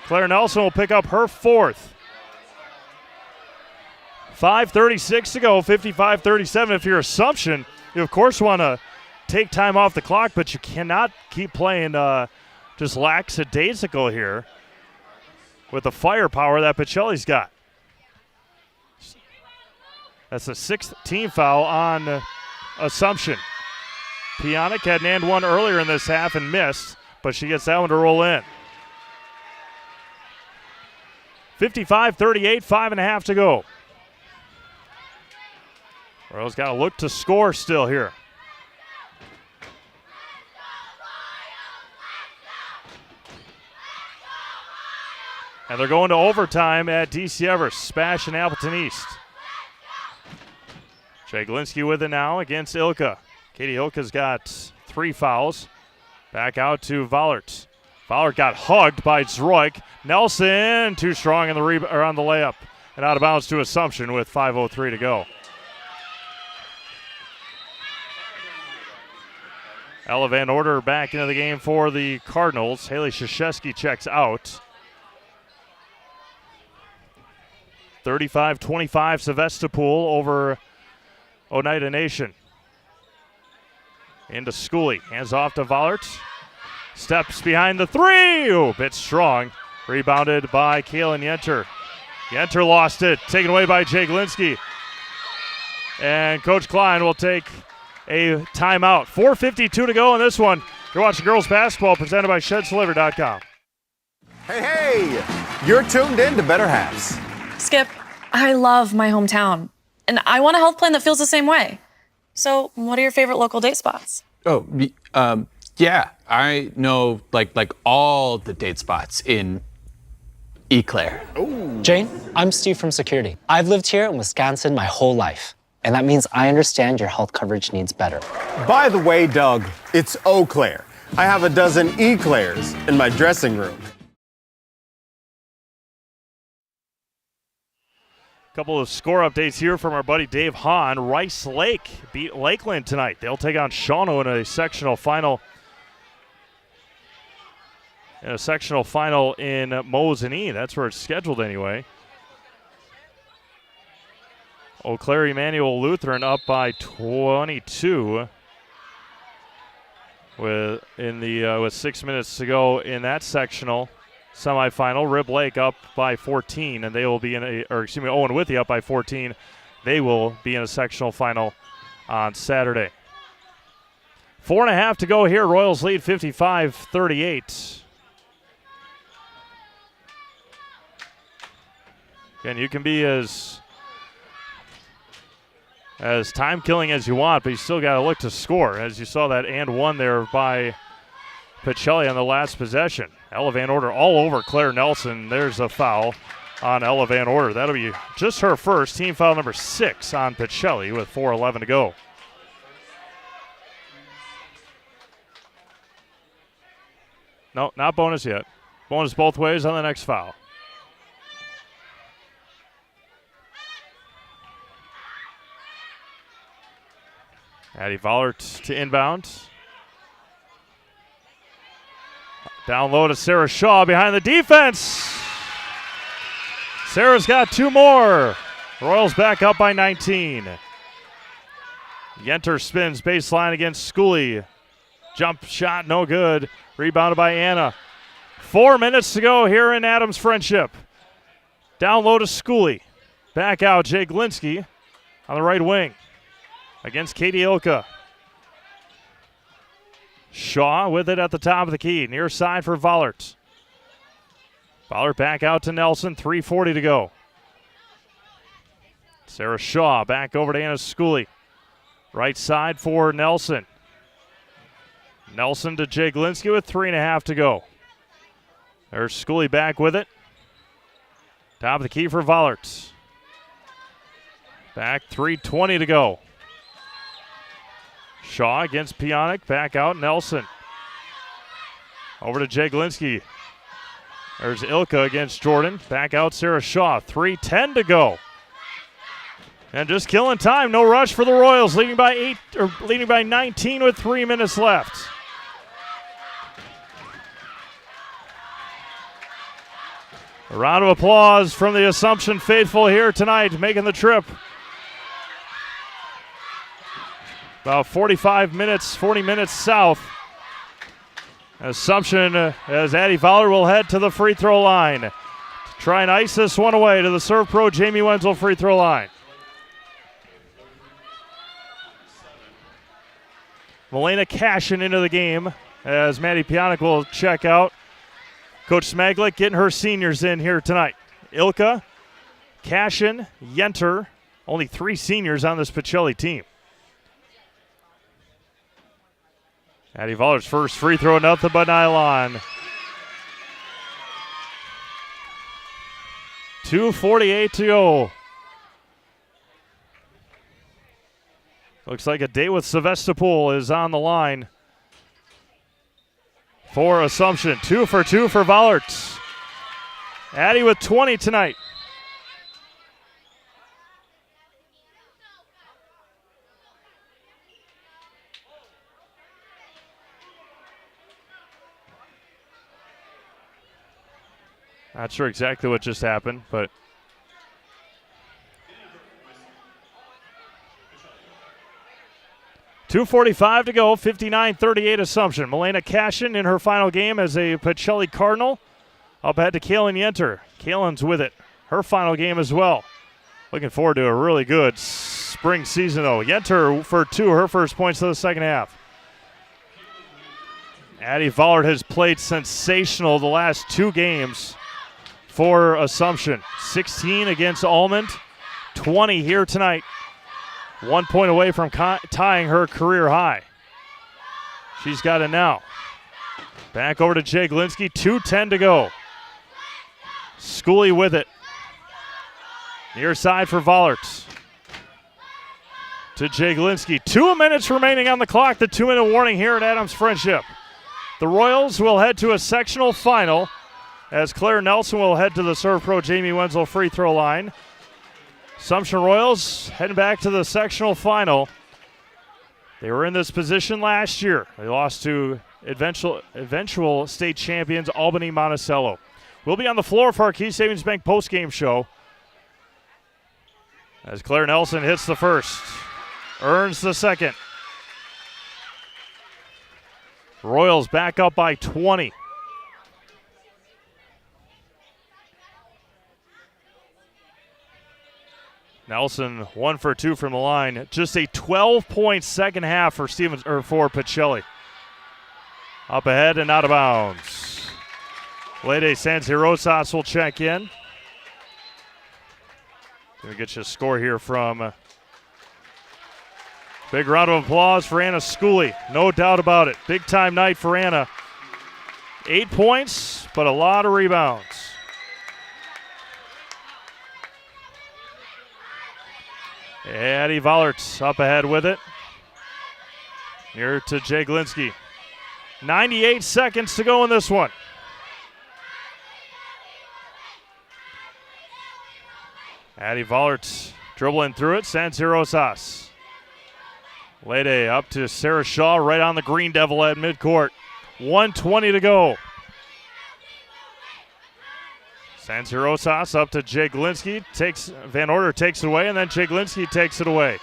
Claire Nelson will pick up her 4th. 5:36 to go, 55-37. If you're Assumption, you of course want to take time off the clock, but you cannot keep playing just lackadaisical here with the firepower that Pacelli's got. That's the 6th team foul on Assumption. Pionic had an and 1 earlier in this half and missed, but she gets that one to roll in. 55-38, 5.5 to go. Royals got to look to score still here. And they're going to overtime at DC Everest. Spash and Appleton East. Jaglinski with it now against Ilka. Katie Ilka's got 3 fouls. Back out to Vollert. Vollert got hugged by Zroik. Nelson too strong in the on the layup. And out of bounds to Assumption with 5:03 to go. Ella Van Order back into the game for the Cardinals. Haley Krzyzewski checks out. 35-25 Sevastopol over Oneida Nation. Into Schooley. Hands off to Vollert. Steps behind the 3. Oh, bit strong. Rebounded by Kaylin Yenter. Yenter lost it. Taken away by Jaglinski. And Coach Klein will take a timeout. 4:52 to go in this one. You're watching girls basketball presented by ShedsLiver.com. Hey, you're tuned in to Better Halves. Skip, I love my hometown, and I want a health plan that feels the same way. So, what are your favorite local date spots? Oh, yeah, I know like all the date spots in Eau Claire. Jane, I'm Steve from Security. I've lived here in Wisconsin my whole life, and that means I understand your health coverage needs better. By the way, Doug, it's Eau Claire. I have a dozen Eclairs in my dressing room. Couple of score updates here from our buddy Dave Hahn. Rice Lake beat Lakeland tonight. They'll take on Shawano in a sectional final. In a sectional final in Mosinee. That's where it's scheduled anyway. Eau Claire Emmanuel Lutheran up by 22 with 6 minutes to go in that sectional semifinal. Rib Lake up by 14, and they will be Owen Withee up by 14. They will be in a sectional final on Saturday. 4.5 to go here. Royals lead 55-38. Again, you can be as time-killing as you want, but you still got to look to score. As you saw that and 1 there by Pacelli on the last possession. Ella Van Order all over Claire Nelson. There's a foul on Ella Van Order. That'll be just her first. Team foul number 6 on Pacelli with 4:11 to go. No, not bonus yet. Bonus both ways on the next foul. Addie Vollert to inbound. Down low to Sarah Shaw behind the defense. Sarah's got 2 more. Royals back up by 19. Yenter spins baseline against Schooley. Jump shot, no good. Rebounded by Anna. 4 minutes to go here in Adams Friendship. Down low to Schooley. Back out Jaglinski on the right wing against Katie Ilka. Shaw with it at the top of the key. Near side for Vollert. Vollert back out to Nelson. 3:40 to go. Sarah Shaw back over to Anna Schooley. Right side for Nelson. Nelson to Jaglinski with 3.5 to go. There's Schooley back with it. Top of the key for Vollert. Back 3:20 to go. Shaw against Pionic. Back out Nelson. Over to Jaglinski. There's Ilka against Jordan. Back out Sarah Shaw. 3:10 to go. And just killing time. No rush for the Royals. Leading by 19 with 3 minutes left. A round of applause from the Assumption faithful here tonight, making the trip. About 40 minutes south. Assumption, as Addie Fowler will head to the free throw line to try and ice this one away to the Serve Pro Jamie Wenzel free throw line. Milena Cashin into the game as Maddie Pionic will check out. Coach Smaglik getting her seniors in here tonight. Ilka, Cashin, Yenter, only 3 seniors on this Pacelli team. Addie Voller's first free throw, nothing but nylon. 2:48 to go. Looks like a date with Sevastopol is on the line for Assumption. 2 for 2 for Vollert. Addie with 20 tonight. Not sure exactly what just happened, but .245 to go, 59-38 Assumption. Milena Cashin in her final game as a Pacelli Cardinal. Up ahead to Kaylin Yenter. Kaylin's with it. Her final game as well. Looking forward to a really good spring season, though. Yenter for 2, her first points of the second half. Addie Vollert has played sensational the last 2 games for Assumption. 16 against Almond, 20 here tonight. 1 point away from tying her career high. She's got it now. Back over to Jaglinski, 2:10 to go. Schooley with it. Near side for Vollert. To Jaglinski. 2 minutes remaining on the clock. The 2-minute warning here at Adams Friendship. The Royals will head to a sectional final as Claire Nelson will head to the Serve Pro Jamie Wenzel free throw line. Assumption Royals heading back to the sectional final. They were in this position last year. They lost to eventual state champions Albany Monticello. We'll be on the floor for our Key Savings Bank postgame show as Claire Nelson hits the first, earns the second. Royals back up by 20. Nelson 1 for 2 from the line. Just a 12-point second half for for Pacelli. Up ahead and out of bounds. Lede Sanzirosas will check in. Gonna get you a score here from. Big round of applause for Anna Schooley. No doubt about it. Big time night for Anna. 8 points, but a lot of rebounds. Addie Vollert up ahead with it. Here to Jaglinski. 98 seconds to go in this one. Addie Vollert dribbling through it. Sanzirosas. Lede up to Sarah Shaw right on the Green Devil at midcourt. 1:20 to go. Sanzirosas up to Jaglinski. Van Order takes it away, and then Jaglinski takes it away.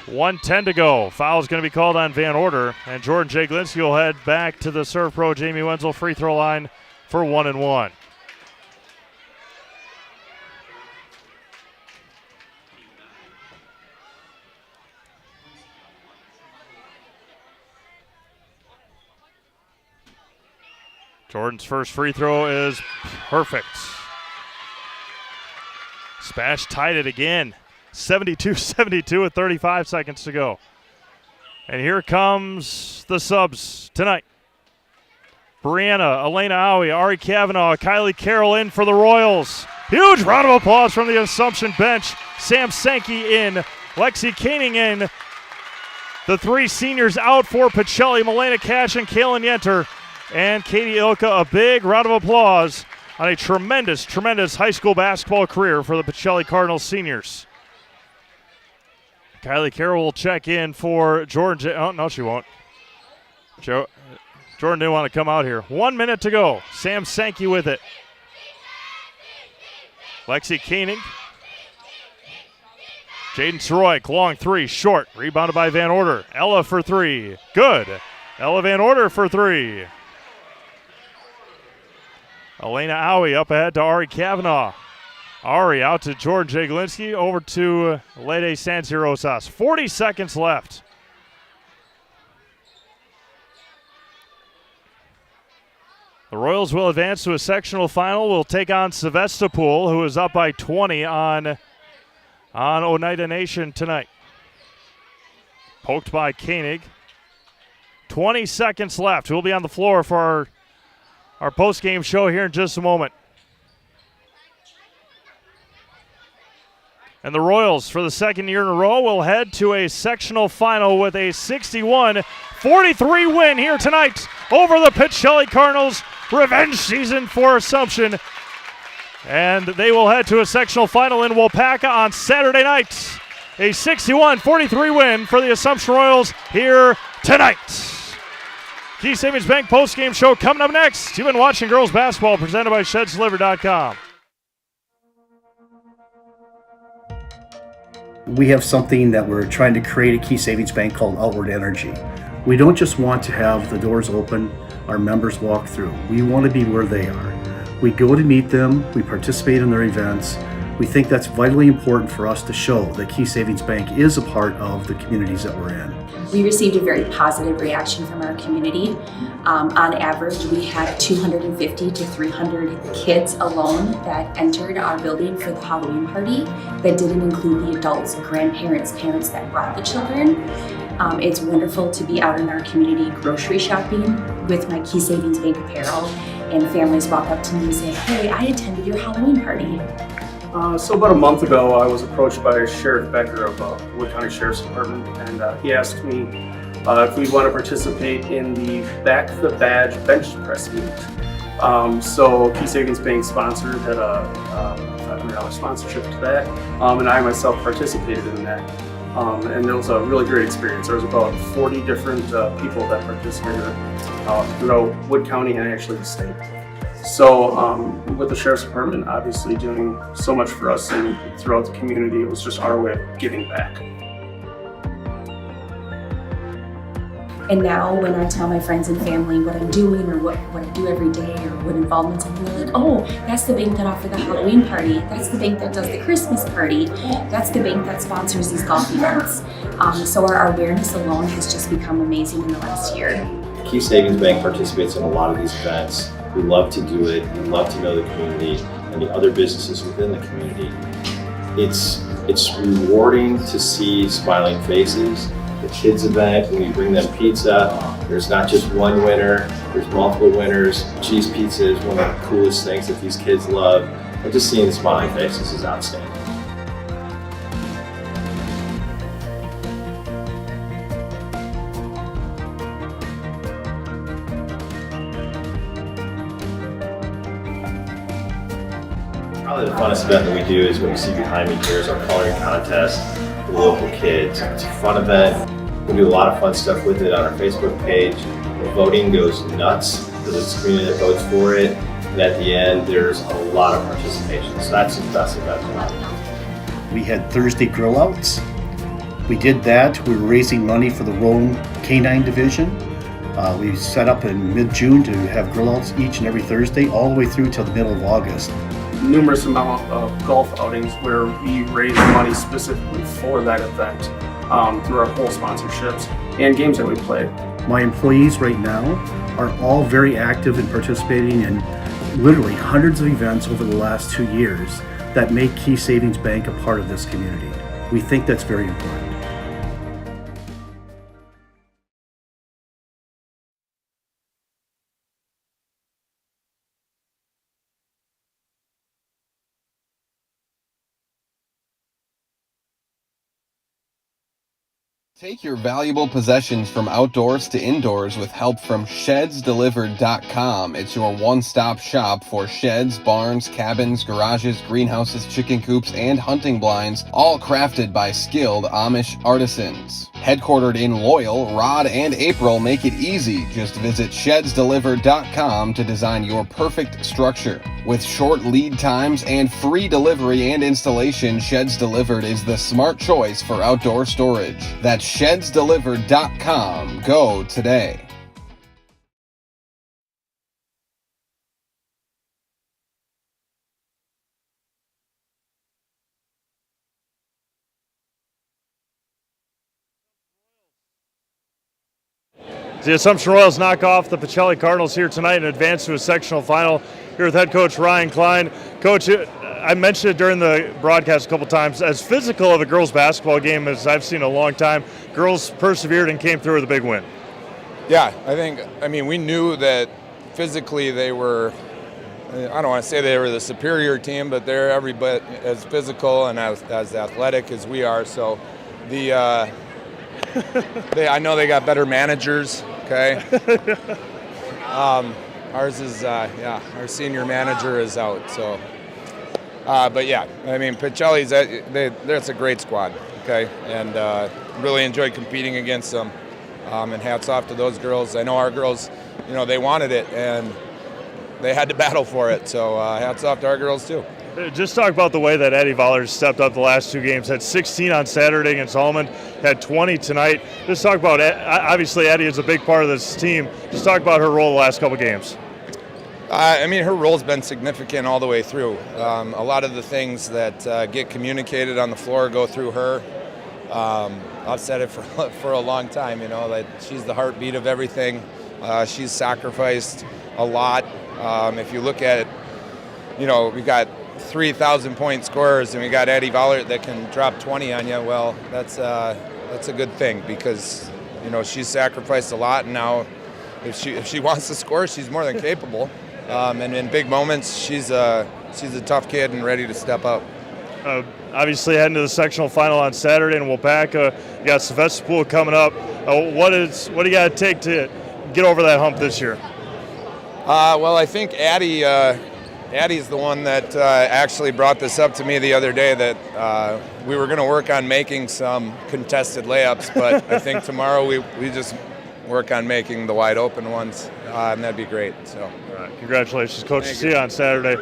1:10 to go. Foul's going to be called on Van Order, and Jordan Jaglinski will head back to the Serve Pro Jamie Wenzel free throw line for 1-1. Jordan's first free throw is perfect. Spash tied it again. 72-72 with 35 seconds to go. And here comes the subs tonight. Brianna, Elena Owie, Ari Kavanaugh, Kylie Carroll in for the Royals. Huge round of applause from the Assumption bench. Sam Sankey in, Lexi Koenig in. The three seniors out for Pacelli, Milena Cash and Kaylin Yenter. And Katie Ilka, a big round of applause on a tremendous, tremendous high school basketball career for the Pacelli Cardinals seniors. Kylie Carroll will check in for Jordan. Oh, no, she won't. Jordan didn't want to come out here. 1 minute to go. Sam Sankey with it. Lexi Koenig. Jaden Soroik, long three, short. Rebounded by Van Order. Ella for three. Good. Ella Van Order for three. Elena Owie up ahead to Ari Kavanaugh. Ari out to Jordan Jaglinski, over to Lede Sanzirosas. 40 seconds left. The Royals will advance to a sectional final. Will take on Sevastopol, who is up by 20 on Oneida Nation tonight. Poked by Koenig. 20 seconds left. We'll be on the floor for our post-game show here in just a moment. And the Royals, for the second year in a row, will head to a sectional final with a 61-43 win here tonight over the Pacelli Cardinals. Revenge season for Assumption. And they will head to a sectional final in Waupaca on Saturday night. A 61-43 win for the Assumption Royals here tonight. Key Savings Bank post-game show coming up next. You've been watching girls basketball presented by ShedsDeliver.com. We have something that we're trying to create at Key Savings Bank called Outward Energy. We don't just want to have the doors open, our members walk through. We want to be where they are. We go to meet them, we participate in their events. We think that's vitally important for us to show that Key Savings Bank is a part of the communities that we're in. We received a very positive reaction from our community. On average, we had 250 to 300 kids alone that entered our building for the Halloween party. That didn't include the adults, grandparents, parents that brought the children. It's wonderful to be out in our community grocery shopping with my Key Savings Bank apparel, and families walk up to me and say, "Hey, I attended your Halloween party." So about a month ago, I was approached by Sheriff Becker of Wood County Sheriff's Department, and he asked me if we'd want to participate in the Back the Badge bench press meet. So Key Savings Bank sponsored, had a $500 sponsorship to that, and I myself participated in that. And it was a really great experience. There was about 40 different people that participated throughout Wood County and actually the state. So with the Sheriff's Department obviously doing so much for us and throughout the community, it was just our way of giving back. And now when I tell my friends and family what I'm doing or what I do every day or what involvements I'm in, they're like, "Oh, that's the bank that offered the Halloween party. That's the bank that does the Christmas party. That's the bank that sponsors these golf events." So our awareness alone has just become amazing in the last year. Key Savings Bank participates in a lot of these events. We love to do it. We love to know the community and the other businesses within the community. It's rewarding to see smiling faces. The kids event, when we bring them pizza, there's not just one winner, there's multiple winners. Cheese pizza is one of the coolest things that these kids love. And just seeing the smiling faces is outstanding. Probably the funnest event that we do is what you see behind me here is our coloring contest for local kids. It's a fun event. We do a lot of fun stuff with it on our Facebook page. The voting goes nuts because it's the community that votes for it. And at the end, there's a lot of participation. So that's the best event. We had Thursday grill outs. We did that. We were raising money for the Rome Canine Division. We set up in mid-June to have grill outs each and every Thursday all the way through till the middle of August. Numerous amount of golf outings where we raise money specifically for that event through our whole sponsorships and games that we play. My employees right now are all very active in participating in literally hundreds of events over the last 2 years that make Key Savings Bank a part of this community. We think that's very important. Take your valuable possessions from outdoors to indoors with help from ShedsDelivered.com. It's your one-stop shop for sheds, barns, cabins, garages, greenhouses, chicken coops, and hunting blinds, all crafted by skilled Amish artisans. Headquartered in Loyal, Rod and April make it easy. Just visit ShedsDelivered.com to design your perfect structure. With short lead times and free delivery and installation, Sheds Delivered is the smart choice for outdoor storage. That's ShedsDelivered.com. Go today. The Assumption Royals knock off the Pacelli Cardinals here tonight and advance to a sectional final here with head coach Ryan Klein. Coach, I mentioned it during the broadcast a couple times, as physical of a girls basketball game as I've seen in a long time, girls persevered and came through with a big win. Yeah, I mean, we knew that physically they were, I don't want to say they were the superior team, but they're every bit as physical and as athletic as we are. So I know they got better managers, okay? Ours is, our senior manager is out, so. But yeah, I mean, Pacelli's, that's a great squad, okay? And really enjoyed competing against them. And hats off to those girls. I know our girls, they wanted it and they had to battle for it. So hats off to our girls too. Just talk about the way that Addie Vollers stepped up the last two games. Had 16 on Saturday against Almond, had 20 tonight. Just talk about, obviously Addie is a big part of this team. Just talk about her role the last couple games. I mean, her role's been significant all the way through. A lot of the things that get communicated on the floor go through her. I've said it for a long time, that she's the heartbeat of everything. She's sacrificed a lot. If you look at, we've got 3,000-point scorers, and we got Addie Vollers that can drop 20 on you. Well, that's a good thing because, she's sacrificed a lot, and now if she wants to score, she's more than capable. And in big moments, she's a tough kid and ready to step up. Obviously heading to the sectional final on Saturday in WIAA. You got Sevastopol coming up. What do you got to take to get over that hump this year? Well, I think Addie's the one that actually brought this up to me the other day, that we were going to work on making some contested layups, but I think tomorrow we just work on making the wide open ones, and that'd be great. So, all right, congratulations, Coach. See you on Saturday.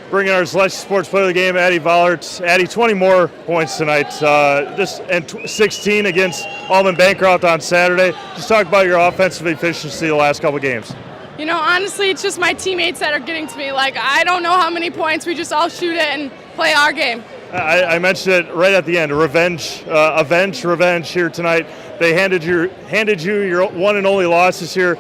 Bringing our Celestial Sports Player of the Game, Addie Vollers. Addie, 20 more points tonight, and 16 against Almond Bancroft on Saturday. Just talk about your offensive efficiency the last couple games. Honestly, it's just my teammates that are getting to me. I don't know how many points. We just all shoot it and play our game. I mentioned it right at the end. Revenge here tonight. They handed you your one and only loss this year.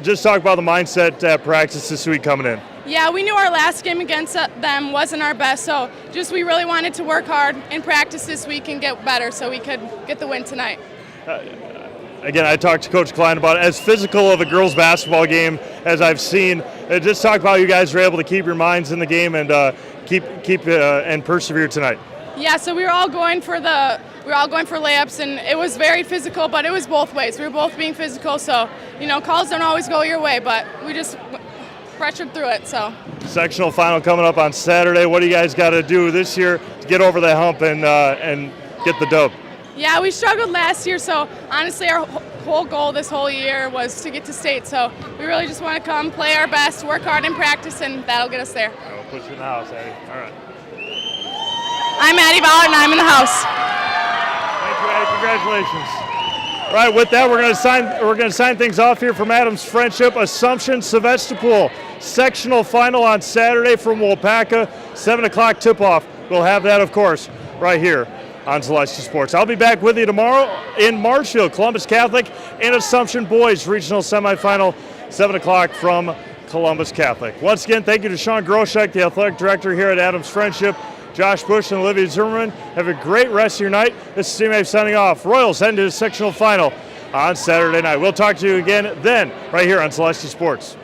Just talk about the mindset at practice this week coming in. Yeah, we knew our last game against them wasn't our best, so we really wanted to work hard in practice this week and get better so we could get the win tonight. Again, I talked to Coach Klein about as physical of a girls basketball game as I've seen. Just talk about how you guys were able to keep your minds in the game and keep and persevere tonight. Yeah, so we were all going for layups, and it was very physical, but it was both ways. We were both being physical, so calls don't always go your way, but we just pressured through it. So sectional final coming up on Saturday. What do you guys got to do this year to get over that hump and get the dub? Yeah, we struggled last year, so honestly our whole goal this whole year was to get to state. So we really just want to come, play our best, work hard in practice, and that'll get us there. We'll put you in the house, Addie. All right. I'm Addie Vollers, and I'm in the house. Thank you, Addie. Congratulations. All right, with that, we're going to sign things off here from Adams Friendship. Assumption Sevastopol sectional final on Saturday from WIAA, 7 o'clock tip-off. We'll have that, of course, right here on Celestial Sports. I'll be back with you tomorrow in Marshfield, Columbus Catholic and Assumption Boys regional semifinal 7 o'clock from Columbus Catholic. Once again, thank you to Sean Groshek, the athletic director here at Adams Friendship. Josh Bush and Olivia Zimmerman. Have a great rest of your night. This is Team A signing off. Royals head into the sectional final on Saturday night. We'll talk to you again then, right here on Celestia Sports.